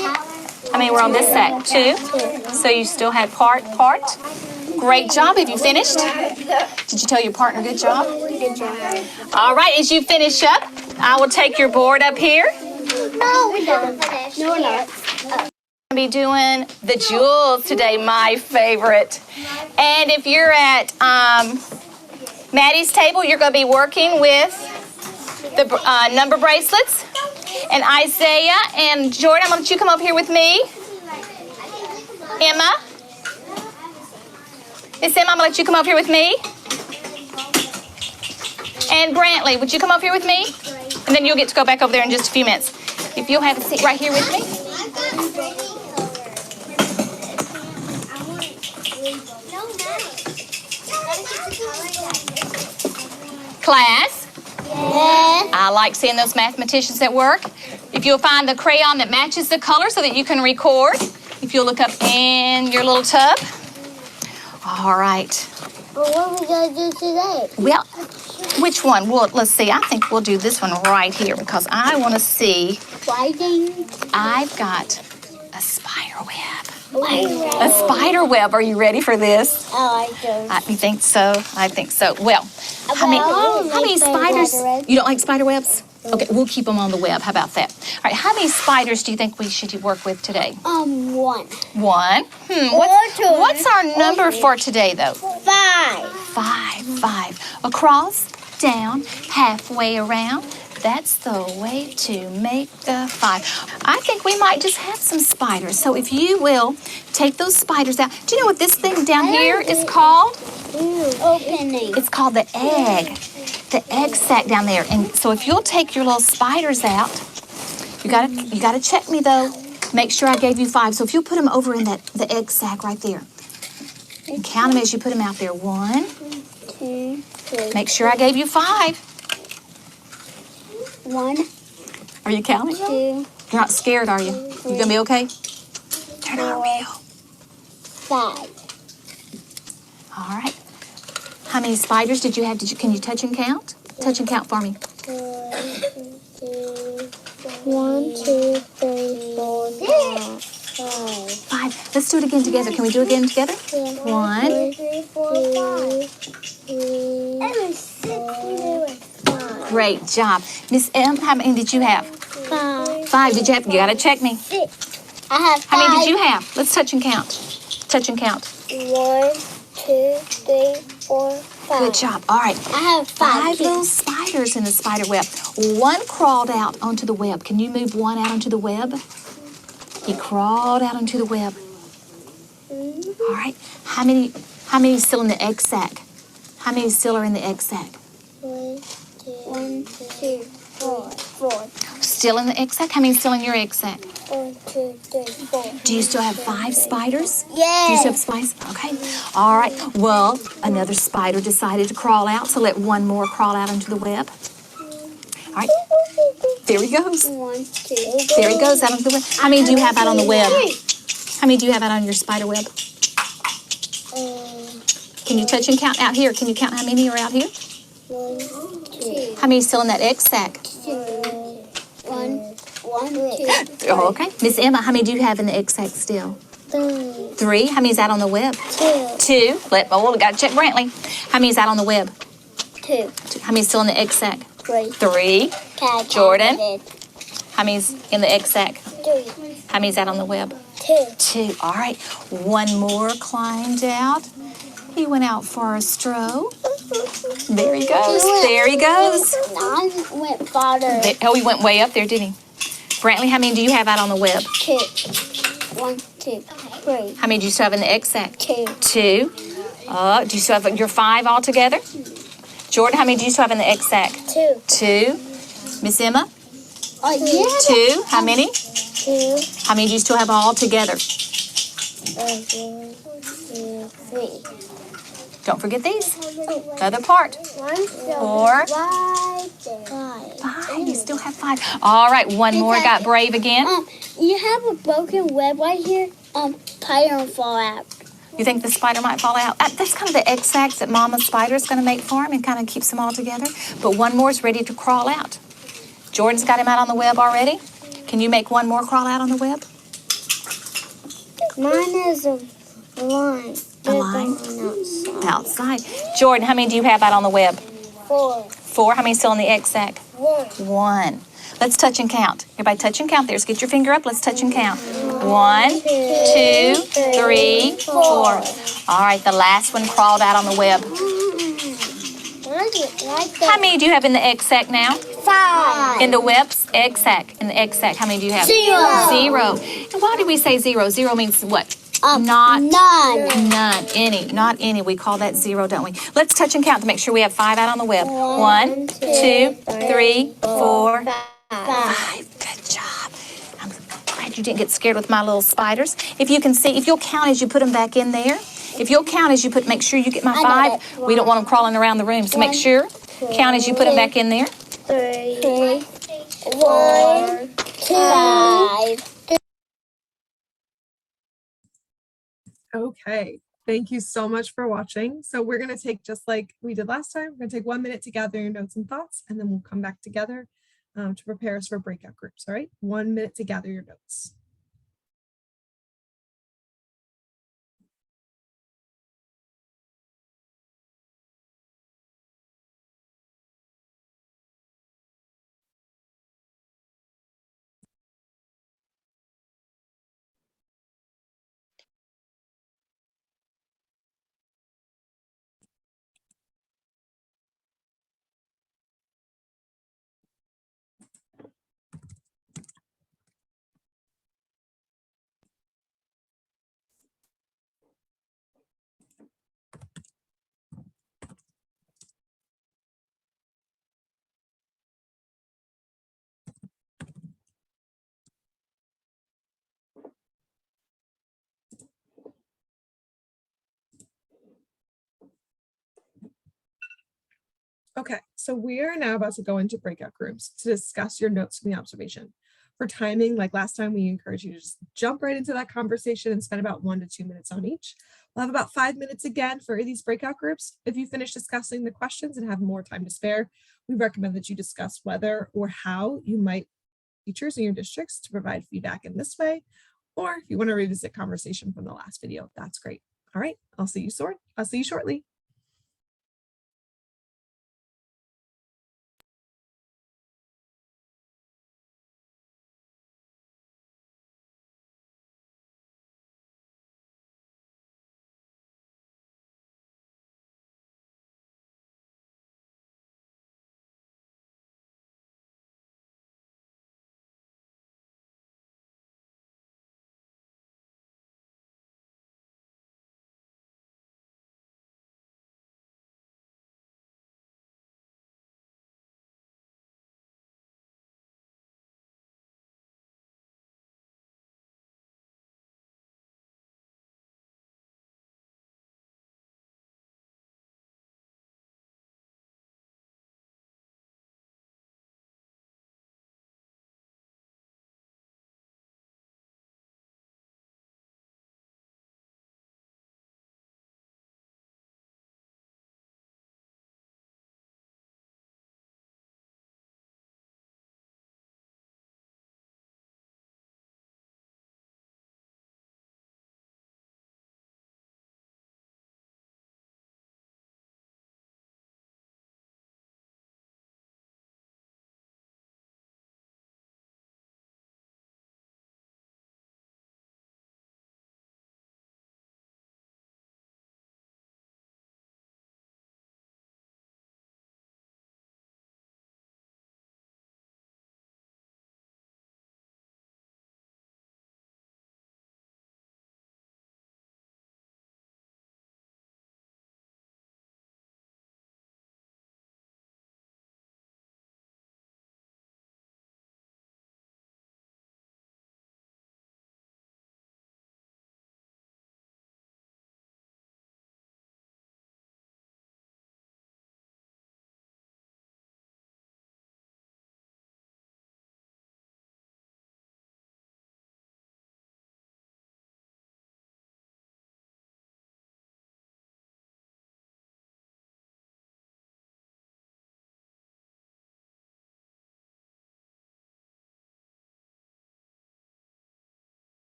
How many were on this sack? 2. So you still had part. Great job. Have you finished? Did you tell your partner good job? Good job. All right, as you finish up, I will take your board up here. No, we don't finish. No, we're not. I'll be doing the jewels today, my favorite. And if you're at Maddie's table, you're going to be working with the number bracelets. And Isaiah and Jordan, I'm going to let you come up here with me. Emma. Miss Emma, I'm going to let you come up here with me. And Brantley, would you come up here with me? And then you'll get to go back over there in just a few minutes. If you'll have a seat right here with me. Class. I like seeing those mathematicians at work. If you'll find the crayon that matches the color so that you can record. If you'll look up in your little tub. All right. But what are we going to do today? Well, which one? Well, let's see. I think we'll do this one right here because I want to see. I've got a spider web. A spider web. Are you ready for this? I like those. I think so. I think so. Well, how many spiders? You don't like spider webs? Okay, we'll keep them on the web. How about that? All right, how many spiders do you think we should work with today? 1. 1? What's our number for today, though? 5. 5. Across, down, halfway around. That's the way to make the 5. I think we might just have some spiders. So if you will take those spiders out. Do you know what this thing down here is called? Opening. It's called the egg. The egg sac down there. And so if you'll take your little spiders out, you gotta check me though. Make sure I gave you 5. So if you put them over in the egg sac right there. And count them as you put them out there. 1, 2, 3. Make sure I gave you 5. 1. Are you counting? 2. You're not scared, are you? You gonna be okay? Turn on real. 5. All right. How many spiders did you have? Can you touch and count? Touch and count for me. 1, 2, 3, 4, 5. 5. Let's do it again together. Can we do it again together? 1. 2, 3, 4, 5. Great job. Miss M, how many did you have? 5. 5. Did you have? You gotta check me. 6. I have 5. How many did you have? Let's touch and count. Touch and count. 1, 2, 3, 4, 5. Good job. All right. I have 5 little spiders in the spider web. 1 crawled out onto the web. Can you move 1 out onto the web? He crawled out onto the web. All right. How many is still in the egg sac? How many still are in the egg sac? 1, 2, 4. 4. Still in the egg sac? How many still in your egg sac? 1, 2, 3, 4. Do you still have 5 spiders? Yeah. Do you still have spiders? Okay. All right. Well, another spider decided to crawl out, so let one more crawl out into the web. All right. There he goes. 1, 2. There he goes out onto the web. How many do you have out on the web? How many do you have out on your spider web? Can you touch and count out here? Can you count how many are out here? 1, 2. How many is still in that egg sac? 2. 1, 2. Oh, okay. Miss Emma, how many do you have in the egg sac still? 3. 3. How many's out on the web? 2. 2. We got to check Brantley. How many's out on the web? 2. How many's still in the egg sac? 3. 3. Tag Jordan? it. How many's in the egg sac? 3. How many's out on the web? 2. 2. All right. One more climbed out. He went out for a stroll. There he goes. There he goes. I went farther. Oh, he went way up there, didn't he? Brantley, how many do you have out on the web? 2. 1, 2, 3. How many do you still have in the egg sac? 2. 2. Do you still have your 5 all together? Jordan, how many do you still have in the egg sac? 2. 2. Miss Emma? Yeah. 2. How many? 2. How many do you still have all together? 3. Don't forget these. Other part. 4. 5. You still have 5. All right, one more got brave again. You have a broken web right here. Spider will fall out. You think the spider might fall out? That's kind of the egg sacs that Mama's spider is going to make for him and kind of keeps them all together. But one more is ready to crawl out. Jordan's got him out on the web already. Can you make one more crawl out on the web? Mine is a line. A line? Outside. Jordan, how many do you have out on the web? 4. 4. How many still in the egg sac? 1. Let's touch and count. Everybody touch and count there. Let's get your finger up. Let's touch and count. 1, 2, 3, 4. All right, the last one crawled out on the web. How many do you have in the egg sac now? 5. In the web's egg sac. In the egg sac, how many do you have? 0. 0. And why do we say 0? 0 means what? None. None. Any. Not any. We call that 0, don't we? Let's touch and count to make sure we have 5 out on the web. 1, 2, 3, 4, 5. Good job. I'm glad you didn't get scared with my little spiders. If you can see, if you'll count as you put them back in there. If you'll count as you put, make sure you get my 5. We don't want them crawling around the room, so make sure. Count as you put them back in there. 3, 4, 5. Okay, thank you so much for watching. So we're going to take, just like we did last time, we're going to take 1 minute to gather your notes and thoughts, and then we'll come back together to prepare us for breakout groups. All right, 1 minute to gather your notes. Okay, so we are now about to go into breakout groups to discuss your notes from the observation. For timing, like last time, we encourage you to just jump right into that conversation and spend about 1 to 2 minutes on each. We'll have about 5 minutes again for these breakout groups. If you finish discussing the questions and have more time to spare, we recommend that you discuss whether or how you might teachers in your districts to provide feedback in this way, or if you want to revisit conversation from the last video, that's great. All right, I'll see you shortly.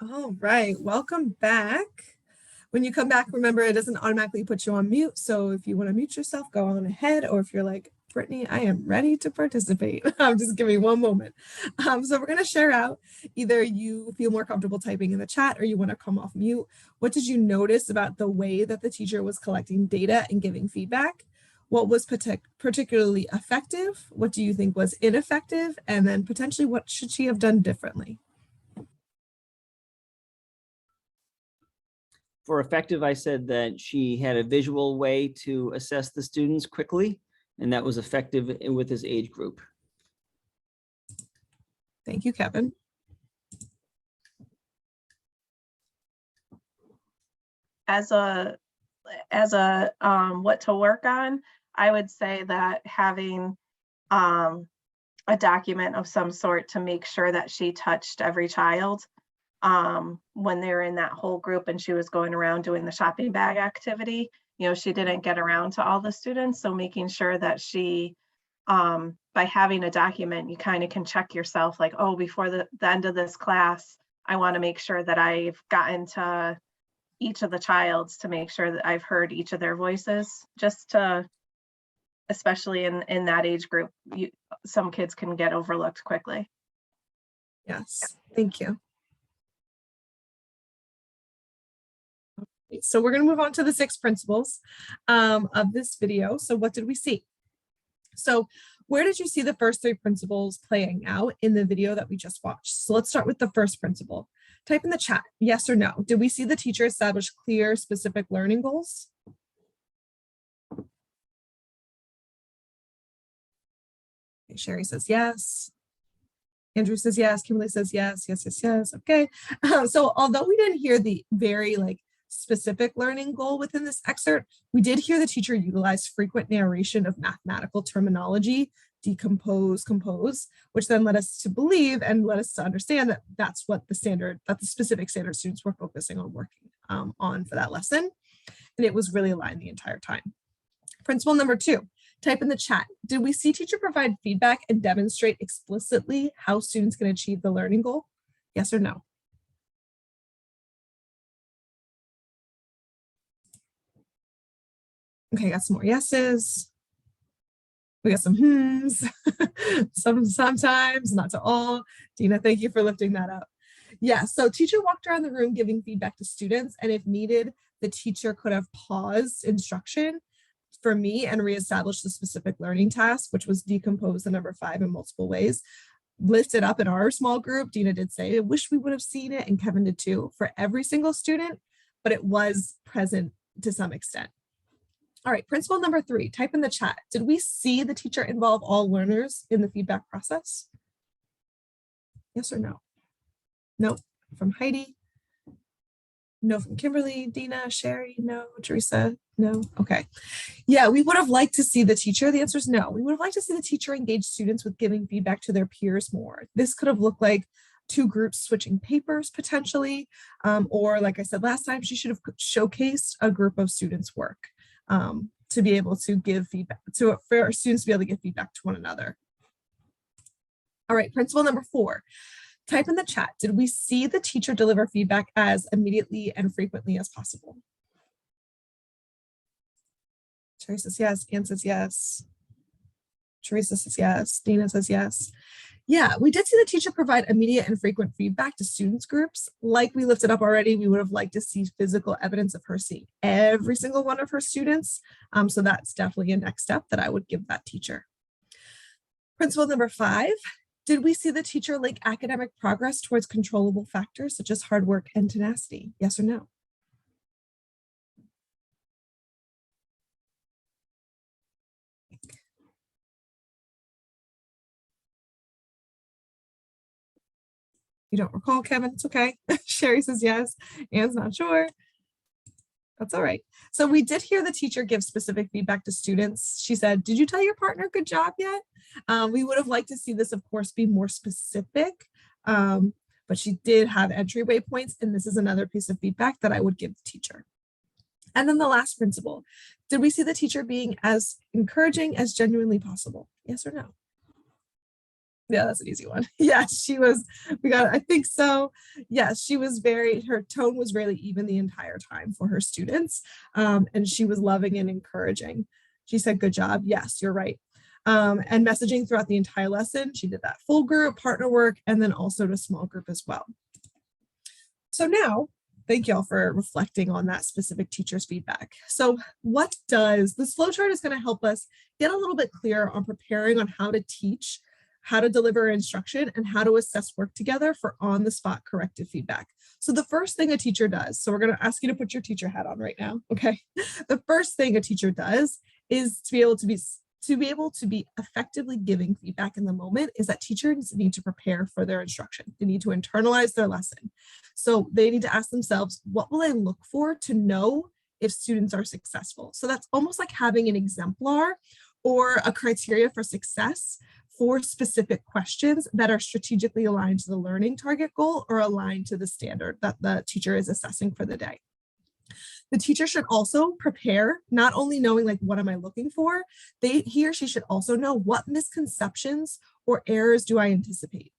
All right, welcome back. When you come back, remember it doesn't automatically put you on mute. So if you want to mute yourself, go on ahead. Or if you're like, Brittany, I am ready to participate. Just give me one moment. So we're going to share out. Either you feel more comfortable typing in the chat or you want to come off mute. What did you notice about the way that the teacher was collecting data and giving feedback? What was particularly effective? What do you think was ineffective? And then potentially what should she have done differently? For effective, I said that she had a visual way to assess the students quickly, and that was effective with his age group. Thank you, Kevin. As a what to work on, I would say that having a document of some sort to make sure that she touched every child when they're in that whole group and she was going around doing the shopping bag activity. You know, she didn't get around to all the students, so making sure that she by having a document, you kind of can check yourself like, oh, before the end of this class, I want to make sure that I've gotten to each of the childs to make sure that I've heard each of their voices, just to, especially in that age group, some kids can get overlooked quickly. Yes, thank you. So we're going to move on to the 6 principles of this video. So what did we see? So where did you see the first 3 principles playing out in the video that we just watched? So let's start with the first principle. Type in the chat, yes or no. Did we see the teacher establish clear, specific learning goals? Okay, Sherry says yes. Andrew says yes. Kimberly says yes, yes, yes, yes. Okay. So although we didn't hear the very specific learning goal within this excerpt, we did hear the teacher utilize frequent narration of mathematical terminology, decompose, compose, which then led us to believe and led us to understand that that's what the specific standard students were focusing on working on for that lesson. And it was really aligned the entire time. Principle number 2, type in the chat. Did we see teacher provide feedback and demonstrate explicitly how students can achieve the learning goal? Yes or no? Okay, got some more yeses. We got some hmms, sometimes, not to all. Dina, thank you for lifting that up. Yeah, so teacher walked around the room giving feedback to students, and if needed, the teacher could have paused instruction for me and reestablished the specific learning task, which was decompose the number 5 in multiple ways. Listed up in our small group, Dina did say, I wish we would have seen it, and Kevin did too, for every single student, but it was present to some extent. All right, principle number 3, type in the chat. Did we see the teacher involve all learners in the feedback process? Yes or no? Nope, from Heidi. No from Kimberly, Dina, Sherry, no, Teresa, no. Okay. Yeah, we would have liked to see the teacher. The answer is no. We would have liked to see the teacher engage students with giving feedback to their peers more. This could have looked like 2 groups switching papers potentially, or like I said last time, she should have showcased a group of students' work to be able to give feedback, for our students to be able to give feedback to one another. All right, principle number 4. Type in the chat, did we see the teacher deliver feedback as immediately and frequently as possible? Teresa says yes, Anne says yes. Teresa says yes, Dina says yes. Yeah, we did see the teacher provide immediate and frequent feedback to students groups. Like we lifted up already, we would have liked to see physical evidence of her seeing every single one of her students. So that's definitely a next step that I would give that teacher. Principle number 5, did we see the teacher link academic progress towards controllable factors such as hard work and tenacity? Yes or no? You don't recall, Kevin? It's okay. Sherry says yes. Anne's not sure. That's all right. So we did hear the teacher give specific feedback to students. She said, did you tell your partner good job yet? We would have liked to see this, of course, be more specific, but she did have entryway points, and this is another piece of feedback that I would give the teacher. And then the last principle, did we see the teacher being as encouraging as genuinely possible? Yes or no? Yeah, that's an easy one. Yes, she was, I think so. Yes, she was her tone was really even the entire time for her students. And she was loving and encouraging. She said, good job. Yes, you're right. And messaging throughout the entire lesson. She did that full group, partner work, and then also to small group as well. So now, thank y'all for reflecting on that specific teacher's feedback. So this flowchart is going to help us get a little bit clearer on preparing on how to teach, how to deliver instruction, and how to assess work together for on-the-spot corrective feedback. So the first thing a teacher does, so we're going to ask you to put your teacher hat on right now, okay? The first thing a teacher does is to be able to be effectively giving feedback in the moment is that teachers need to prepare for their instruction. They need to internalize their lesson. So they need to ask themselves, what will I look for to know if students are successful? So that's almost like having an exemplar or a criteria for success for specific questions that are strategically aligned to the learning target goal or aligned to the standard that the teacher is assessing for the day. The teacher should also prepare, not only knowing like, what am I looking for? He or she should also know what misconceptions or errors do I anticipate.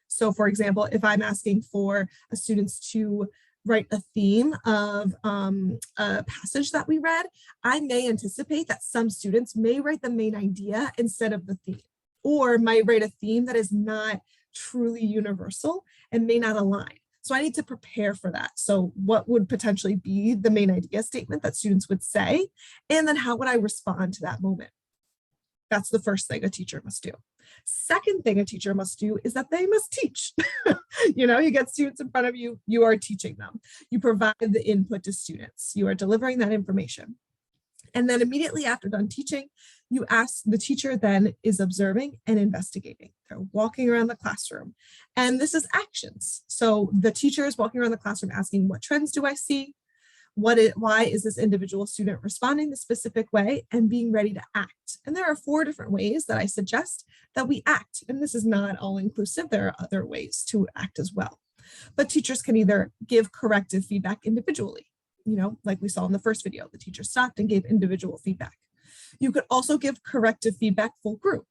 So for example, if I'm asking for students to write a theme of a passage that we read, I may anticipate that some students may write the main idea instead of the theme, or might write a theme that is not truly universal and may not align. So I need to prepare for that. So what would potentially be the main idea statement that students would say? And then how would I respond to that moment? That's the first thing a teacher must do. Second thing a teacher must do is that they must teach. You get students in front of you, you are teaching them. You provide the input to students. You are delivering that information. And then immediately after done teaching, the teacher then is observing and investigating. They're walking around the classroom. And this is actions. So the teacher is walking around the classroom asking, what trends do I see? Why is this individual student responding this specific way, and being ready to act? And there are 4 different ways that I suggest that we act. And this is not all inclusive. There are other ways to act as well. But teachers can either give corrective feedback individually. Like we saw in the first video, the teacher stopped and gave individual feedback. You could also give corrective feedback full group.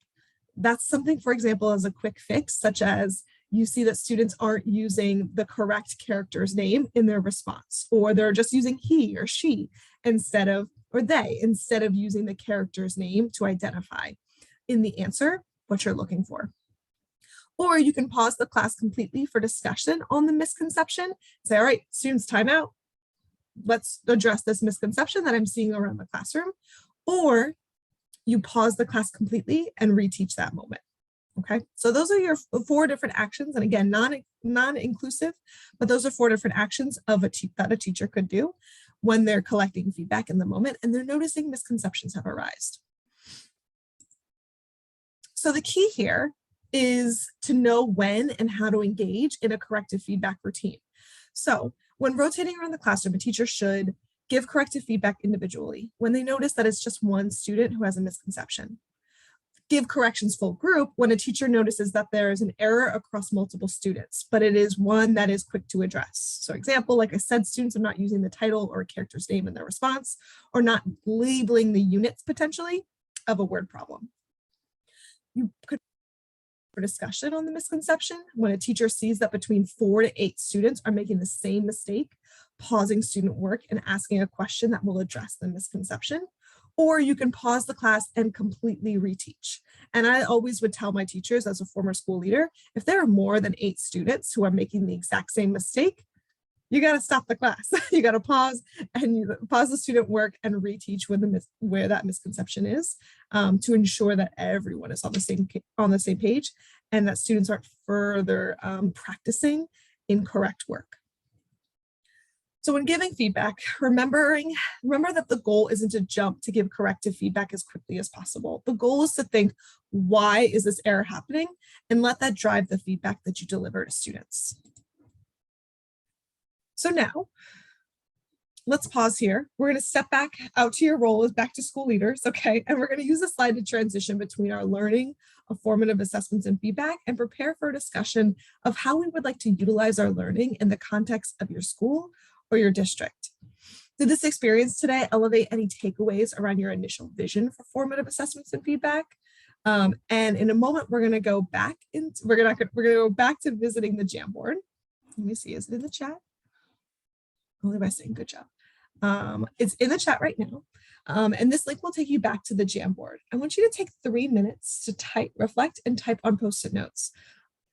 That's something, for example, as a quick fix, such as you see that students aren't using the correct character's name in their response, or they're just using he or she or they, instead of using the character's name to identify in the answer what you're looking for. Or you can pause the class completely for discussion on the misconception. Say, all right, students, time out. Let's address this misconception that I'm seeing around the classroom. Or you pause the class completely and reteach that moment. Okay, so those are your 4 different actions. And again, non-inclusive, but those are 4 different actions that a teacher could do when they're collecting feedback in the moment and they're noticing misconceptions have arisen. So the key here is to know when and how to engage in a corrective feedback routine. So when rotating around the classroom, a teacher should give corrective feedback individually when they notice that it's just one student who has a misconception. Give corrections full group when a teacher notices that there is an error across multiple students, but it is one that is quick to address. So example, like I said, students are not using the title or a character's name in their response, or not labeling the units potentially of a word problem. You could for discussion on the misconception when a teacher sees that between 4 to 8 students are making the same mistake, pausing student work and asking a question that will address the misconception. Or you can pause the class and completely reteach. And I always would tell my teachers as a former school leader, if there are more than 8 students who are making the exact same mistake, you got to stop the class. You got to pause and pause the student work and reteach where that misconception is, to ensure that everyone is on the same page and that students aren't further practicing incorrect work. So when giving feedback, remember that the goal isn't to jump to give corrective feedback as quickly as possible. The goal is to think, why is this error happening? And let that drive the feedback that you deliver to students. So now, let's pause here. We're going to step back out to your role as back to school leaders, okay? And we're going to use a slide to transition between our learning of formative assessments and feedback and prepare for a discussion of how we would like to utilize our learning in the context of your school or your district. Did this experience today elevate any takeaways around your initial vision for formative assessments and feedback? And in a moment, we're gonna go back we're gonna go back to visiting the Jamboard. Let me see, is it in the chat? Only by saying good job. It's in the chat right now. And this link will take you back to the Jamboard. I want you to take 3 minutes to reflect and type on Post-it notes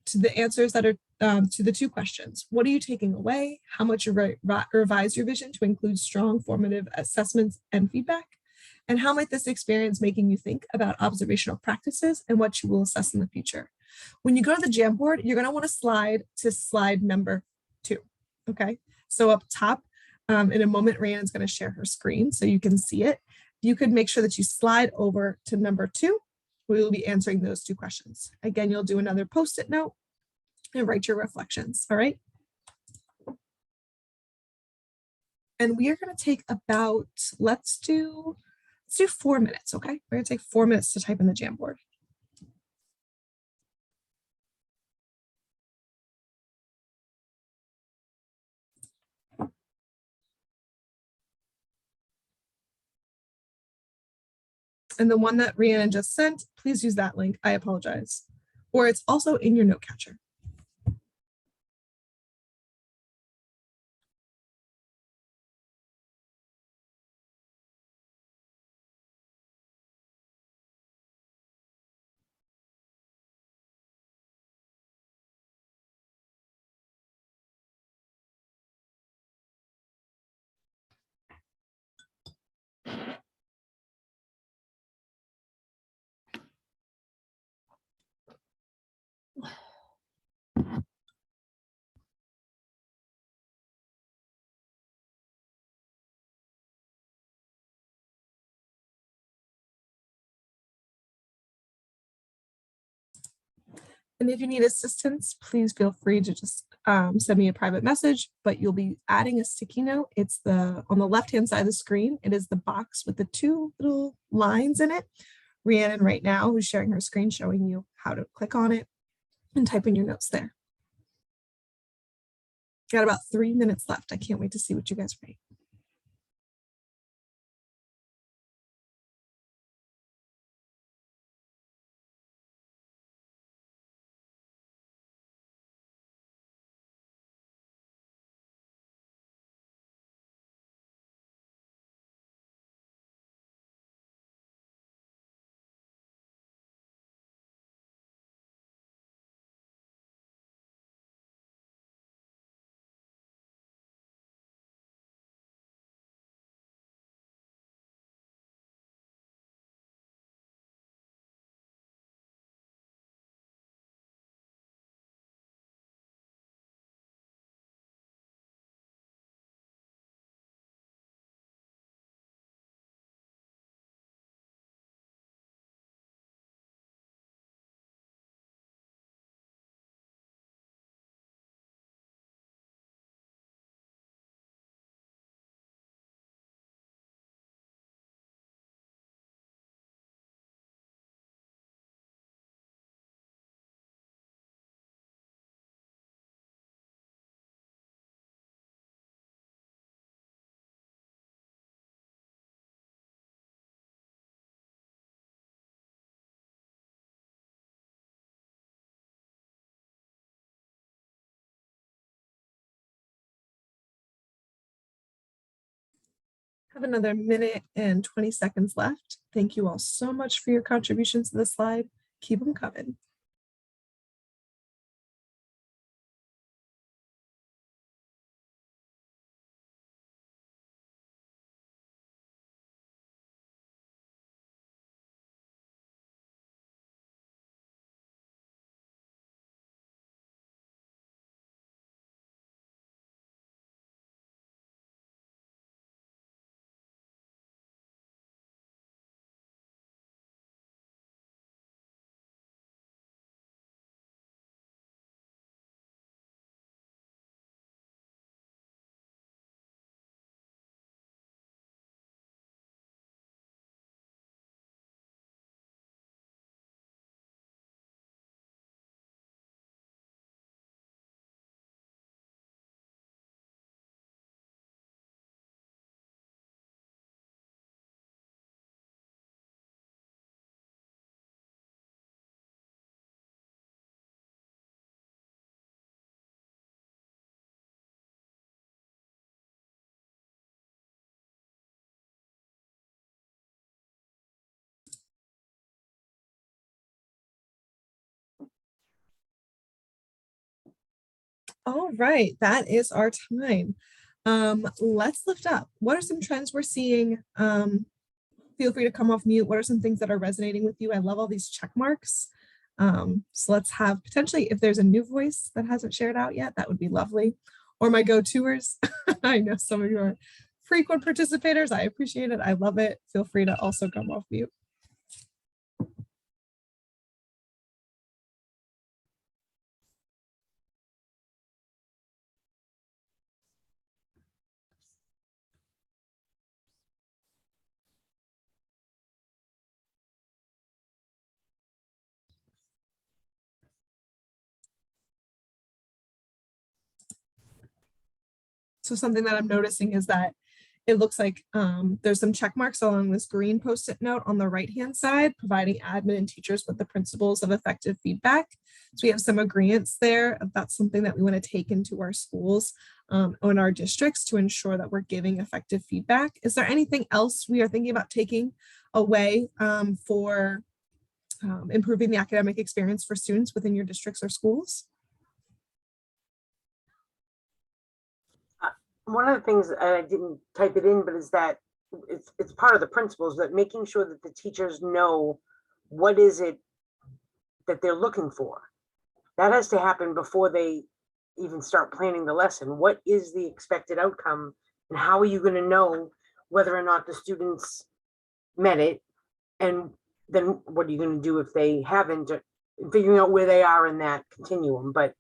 to the answers that are to the 2 questions. What are you taking away? How much you revise your vision to include strong formative assessments and feedback? And how might this experience making you think about observational practices and what you will assess in the future? When you go to the Jamboard, you're gonna wanna slide to slide number 2, okay? So up top, in a moment, Rhiannon's gonna share her screen so you can see it. You could make sure that you slide over to number 2. We will be answering those 2 questions. Again, you'll do another Post-it note and write your reflections, all right? And we are gonna take about, let's do 4 minutes, okay? We're gonna take 4 minutes to type in the Jamboard. And the one that Rhiannon just sent, please use that link. I apologize. Or it's also in your note catcher. And if you need assistance, please feel free to just send me a private message, but you'll be adding a sticky note. It's on the left-hand side of the screen. It is the box with the 2 little lines in it. Rhiannon right now, who's sharing her screen, showing you how to click on it and type in your notes there. Got about 3 minutes left. I can't wait to see what you guys write. Have another minute and 20 seconds left. Thank you all so much for your contributions to the slide. Keep them coming. All right, that is our time. Let's lift up. What are some trends we're seeing? Feel free to come off mute. What are some things that are resonating with you? I love all these check marks. So let's have potentially, if there's a new voice that hasn't shared out yet, that would be lovely. Or my go-toers. I know some of you are frequent participators. I appreciate it. I love it. Feel free to also come off mute. So something that I'm noticing is that it looks like there's some check marks along this green post-it note on the right-hand side, providing admin and teachers with the principles of effective feedback. So we have some agreements there. That's something that we want to take into our schools and our districts to ensure that we're giving effective feedback. Is there anything else we are thinking about taking away for improving the academic experience for students within your districts or schools? One of the things, I didn't type it in, but is that it's part of the principles, that making sure that the teachers know what is it that they're looking for. That has to happen before they even start planning the lesson. What is the expected outcome, and how are you going to know whether or not the students met it? And then what are you going to do if they haven't, figuring out where they are in that continuum. But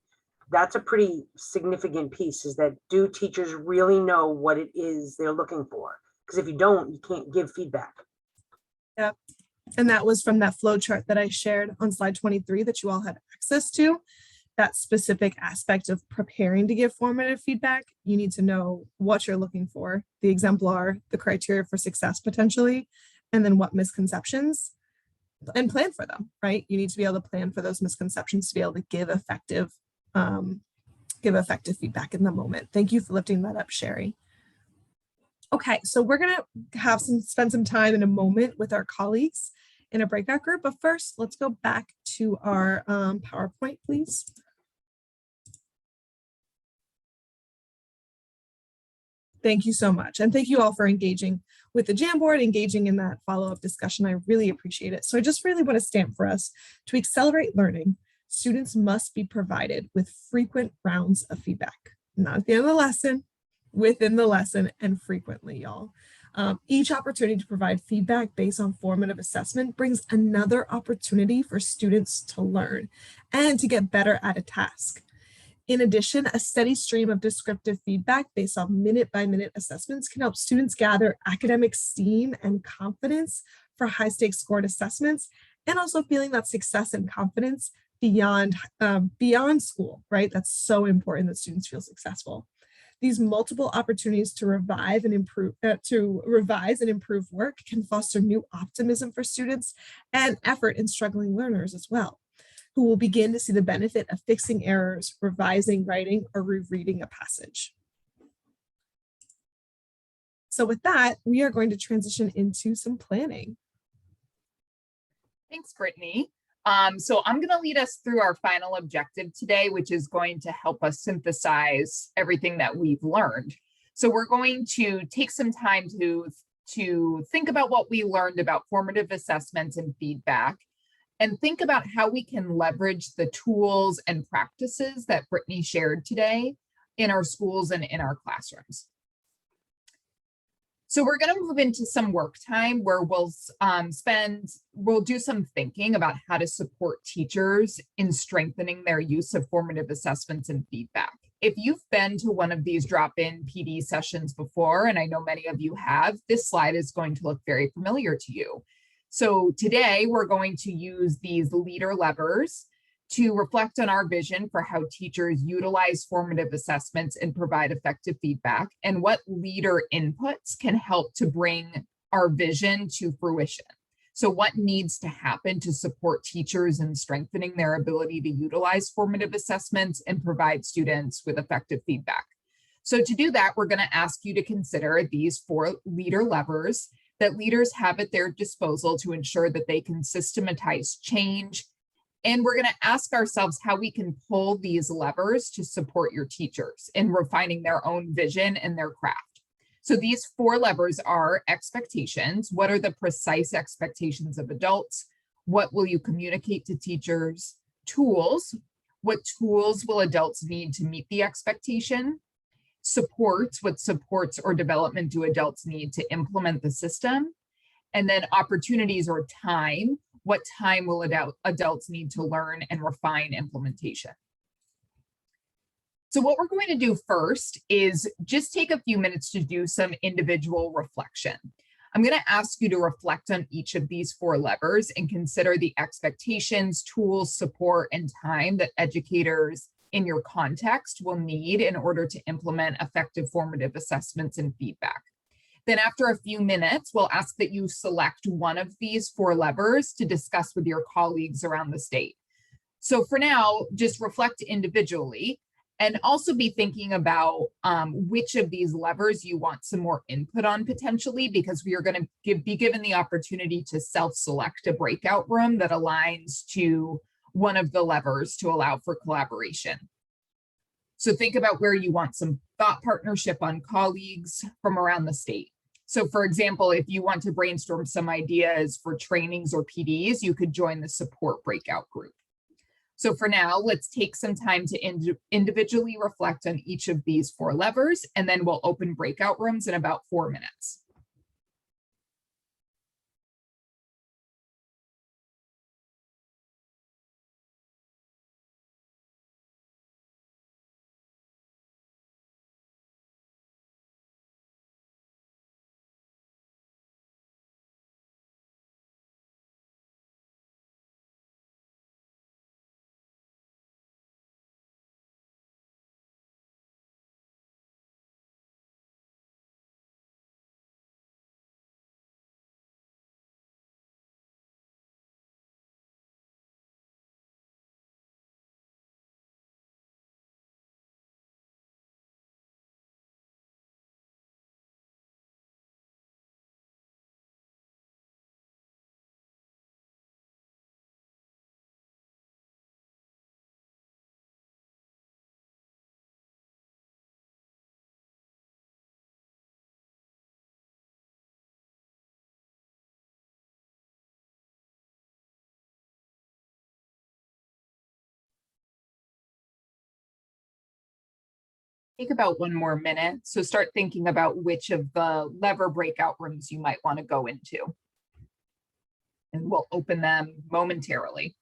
that's a pretty significant piece, is that do teachers really know what it is they're looking for? Because if you don't, you can't give feedback. Yeah. And that was from that flow chart that I shared on slide 23 that you all had access to. That specific aspect of preparing to give formative feedback, you need to know what you're looking for, the exemplar, the criteria for success potentially, and then what misconceptions, and plan for them, right? You need to be able to plan for those misconceptions to be able to give effective feedback in the moment. Thank you for lifting that up, Sherry. Okay, so we're gonna spend some time in a moment with our colleagues in a breakout group, but first let's go back to our PowerPoint, please. Thank you so much. And thank you all for engaging with the Jamboard, engaging in that follow-up discussion. I really appreciate it. So I just really want to stamp for us: to accelerate learning, students must be provided with frequent rounds of feedback, not at the end of the lesson, within the lesson, and frequently, y'all. Each opportunity to provide feedback based on formative assessment brings another opportunity for students to learn and to get better at a task. In addition, a steady stream of descriptive feedback based on minute-by-minute assessments can help students gather academic steam and confidence for high-stakes scored assessments, and also feeling that success and confidence beyond school, right? That's so important that students feel successful. These multiple opportunities to revise and improve work can foster new optimism for students and effort in struggling learners as well, who will begin to see the benefit of fixing errors, revising, writing, or rereading a passage. So with that, we are going to transition into some planning. Thanks, Brittany. So I'm going to lead us through our final objective today, which is going to help us synthesize everything that we've learned. So we're going to take some time to think about what we learned about formative assessments and feedback, and think about how we can leverage the tools and practices that Brittany shared today in our schools and in our classrooms. So we're going to move into some work time where we'll do some thinking about how to support teachers in strengthening their use of formative assessments and feedback. If you've been to one of these drop-in PD sessions before, and I know many of you have, this slide is going to look very familiar to you. So today we're going to use these leader levers to reflect on our vision for how teachers utilize formative assessments and provide effective feedback, and what leader inputs can help to bring our vision to fruition. So what needs to happen to support teachers in strengthening their ability to utilize formative assessments and provide students with effective feedback. So to do that, we're going to ask you to consider these 4 leader levers that leaders have at their disposal to ensure that they can systematize change And we're going to ask ourselves how we can pull these levers to support your teachers in refining their own vision and their craft. So these 4 levers are expectations. What are the precise expectations of adults? What will you communicate to teachers? Tools. What tools will adults need to meet the expectation? Supports. What supports or development do adults need to implement the system? And then opportunities or time. What time will adults need to learn and refine implementation? So what we're going to do first is just take a few minutes to do some individual reflection. I'm going to ask you to reflect on each of these 4 levers and consider the expectations, tools, support, and time that educators in your context will need in order to implement effective formative assessments and feedback. Then after a few minutes, we'll ask that you select one of these 4 levers to discuss with your colleagues around the state. So for now, just reflect individually and also be thinking about which of these levers you want some more input on potentially, because we are going to be given the opportunity to self-select a breakout room that aligns to one of the levers to allow for collaboration. So think about where you want some thought partnership on colleagues from around the state. So for example, if you want to brainstorm some ideas for trainings or PDs, you could join the support breakout group. So for now, let's take some time to individually reflect on each of these 4 levers, and then we'll open breakout rooms in about 4 minutes. Take about 1 more minute. So start thinking about which of the lever breakout rooms you might want to go into. And we'll open them momentarily.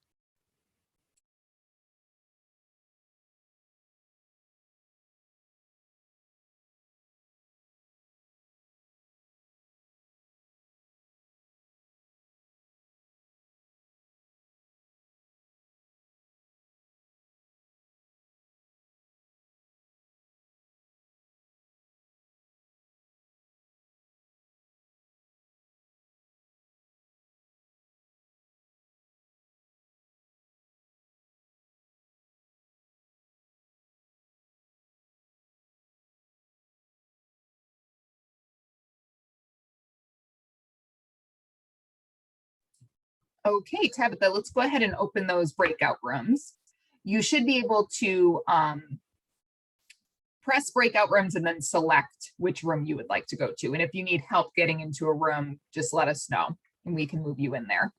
Okay, Tabitha, let's go ahead and open those breakout rooms. You should be able to press breakout rooms and then select which room you would like to go to. And if you need help getting into a room, just let us know and we can move you in there.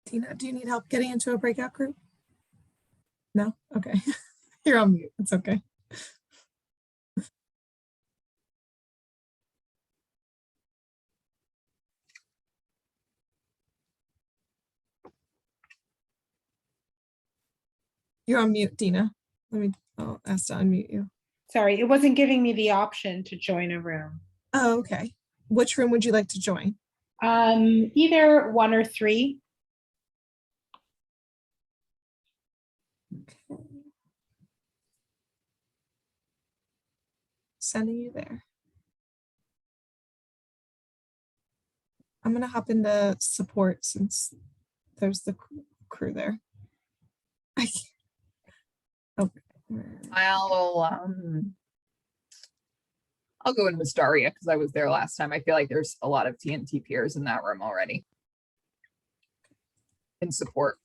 Tina, do you need help getting into a breakout group? No? Okay. You're on mute. It's okay. You're on mute, Dina. I'll ask to unmute you. Sorry, it wasn't giving me the option to join a room. Oh, okay. Which room would you like to join? Either 1 or 3. Okay. Sending you there. I'm gonna hop into support since there's the crew there. Okay. I'll go in with Daria because I was there last time. I feel like there's a lot of TNT peers in that room already. In support.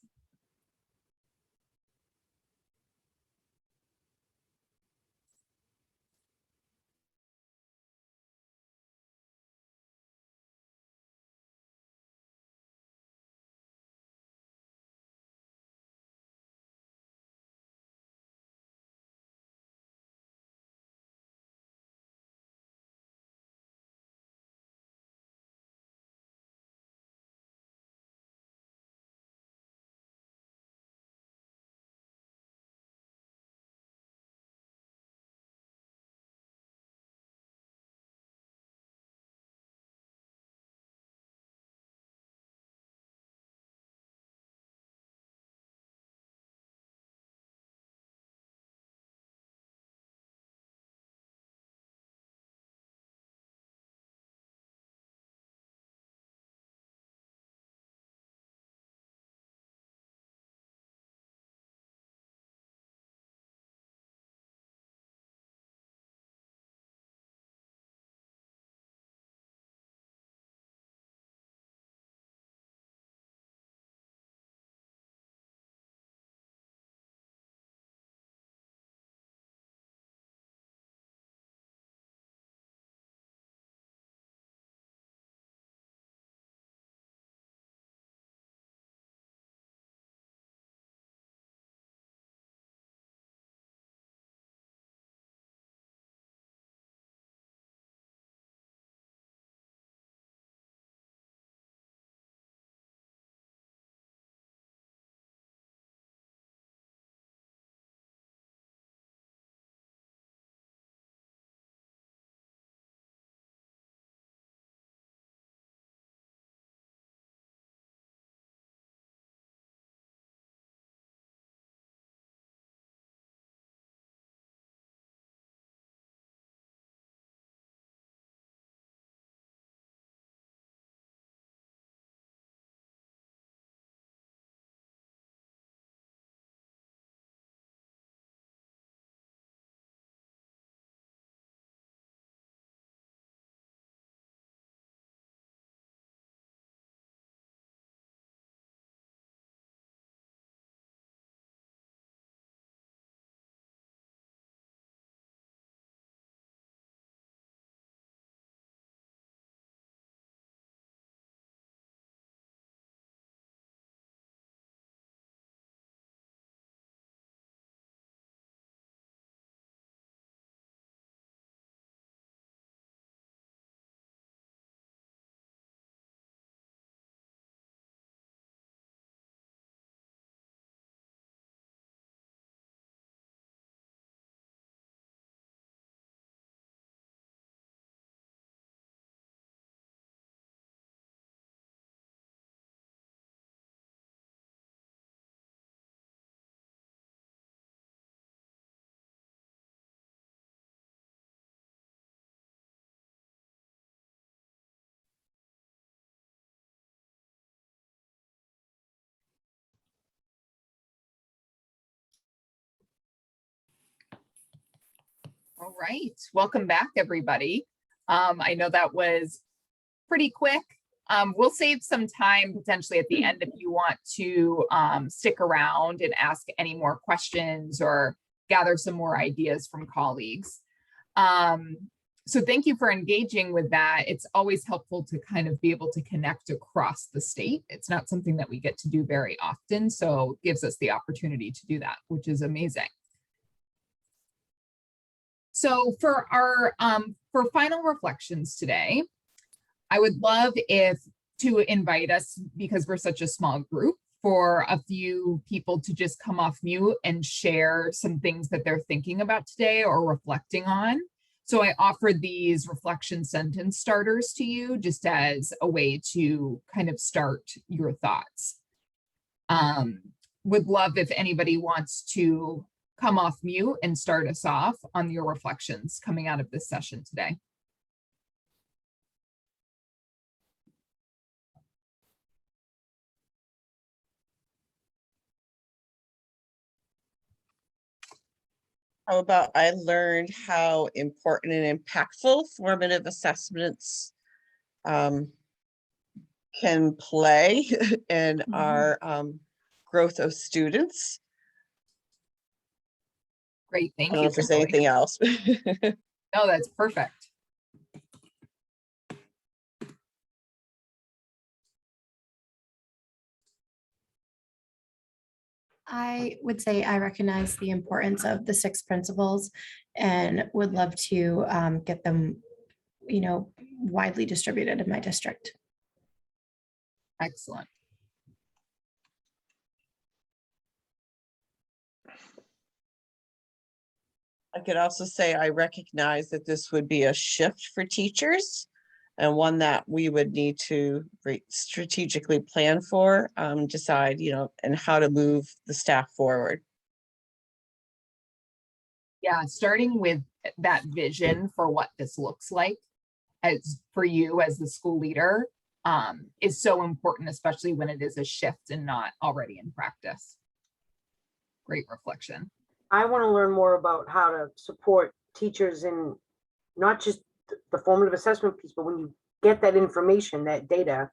All right, welcome back, everybody. I know that was pretty quick. We'll save some time potentially at the end if you want to stick around and ask any more questions or gather some more ideas from colleagues. So thank you for engaging with that. It's always helpful to kind of be able to connect across the state. It's not something that we get to do very often, so it gives us the opportunity to do that, which is amazing. So for our for final reflections today, I would love to invite us, because we're such a small group, for a few people to just come off mute and share some things that they're thinking about today or reflecting on. So I offered these reflection sentence starters to you just as a way to kind of start your thoughts. Would love if anybody wants to come off mute and start us off on your reflections coming out of this session today. How about I learned how important and impactful formative assessments can play in our growth of students. Great, thank I don't you. know if there's anything else. No, that's perfect. I would say I recognize the importance of the 6 principles and would love to get them, widely distributed in my district. Excellent. I could also say I recognize that this would be a shift for teachers and one that we would need to strategically plan for, decide, and how to move the staff forward. Yeah, starting with that vision for what this looks like as for you as the school leader is so important, especially when it is a shift and not already in practice. Great reflection. I want to learn more about how to support teachers in not just the formative assessment piece, but when you get that information, that data,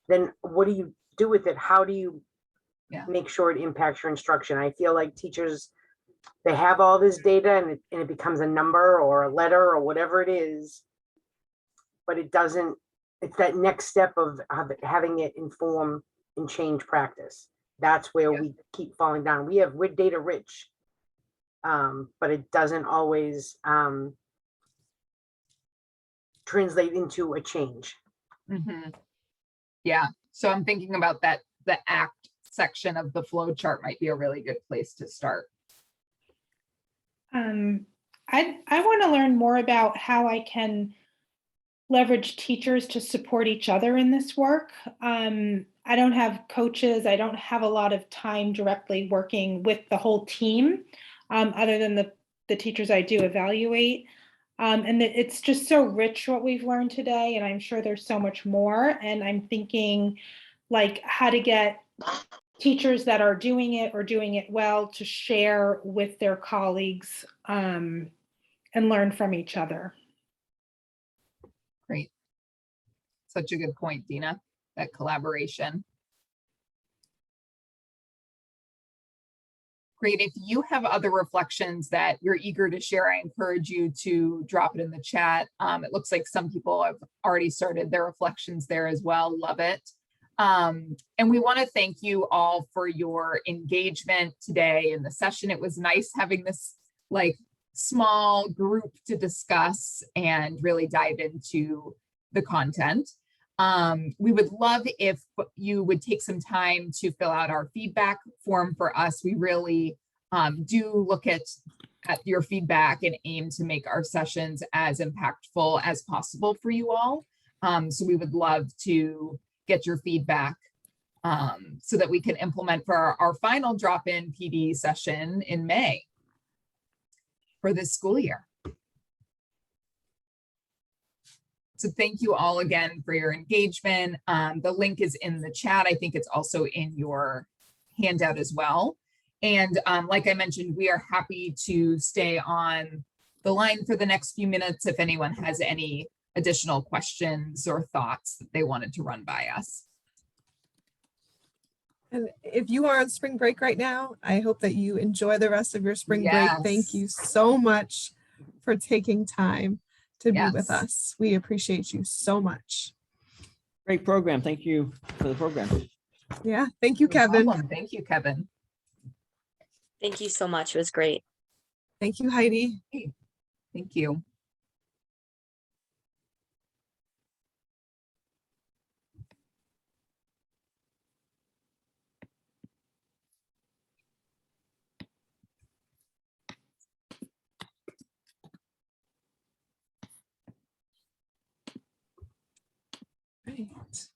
then what do you do with it? How do you make sure it impacts your instruction? I feel like teachers, they have all this data and it becomes a number or a letter or whatever it is, but it doesn't, it's that next step of having it inform and change practice. That's where we keep falling down. We're data rich. But it doesn't always translate into a change. Yeah, so I'm thinking about that, the ACT section of the flow chart might be a really good place to start. I want to learn more about how I can leverage teachers to support each other in this work. I don't have coaches. I don't have a lot of time directly working with the whole team. Other than the teachers I do evaluate. And it's just so rich what we've learned today, and I'm sure there's so much more. And I'm thinking like how to get teachers that are doing it or doing it well to share with their colleagues and learn from each other. Great. Such a good point, Dina, that collaboration. Great. If you have other reflections that you're eager to share, I encourage you to drop it in the chat. It looks like some people have already started their reflections there as well. Love it. And we want to thank you all for your engagement today in the session. It was nice having this like small group to discuss and really dive into the content. We would love if you would take some time to fill out our feedback form for us. We really do look at your feedback and aim to make our sessions as impactful as possible for you all. So we would love to get your feedback so that we can implement for our final drop-in PD session in May for this school year. So thank you all again for your engagement. The link is in the chat. I think it's also in your handout as well. And like I mentioned, we are happy to stay on the line for the next few minutes if anyone has any additional questions or thoughts that they wanted to run by us. And if you are on spring break right now, I hope that you enjoy the rest of your spring break. Thank you so much for taking time to be with us. We appreciate you so much. Great program. Thank you for the program. Yeah, thank you, Kevin. Thank you, Kevin. Thank you so much. It was great. Thank you, Heidi. Thank you. right.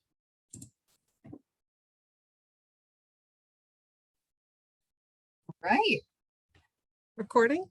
Right. Recording?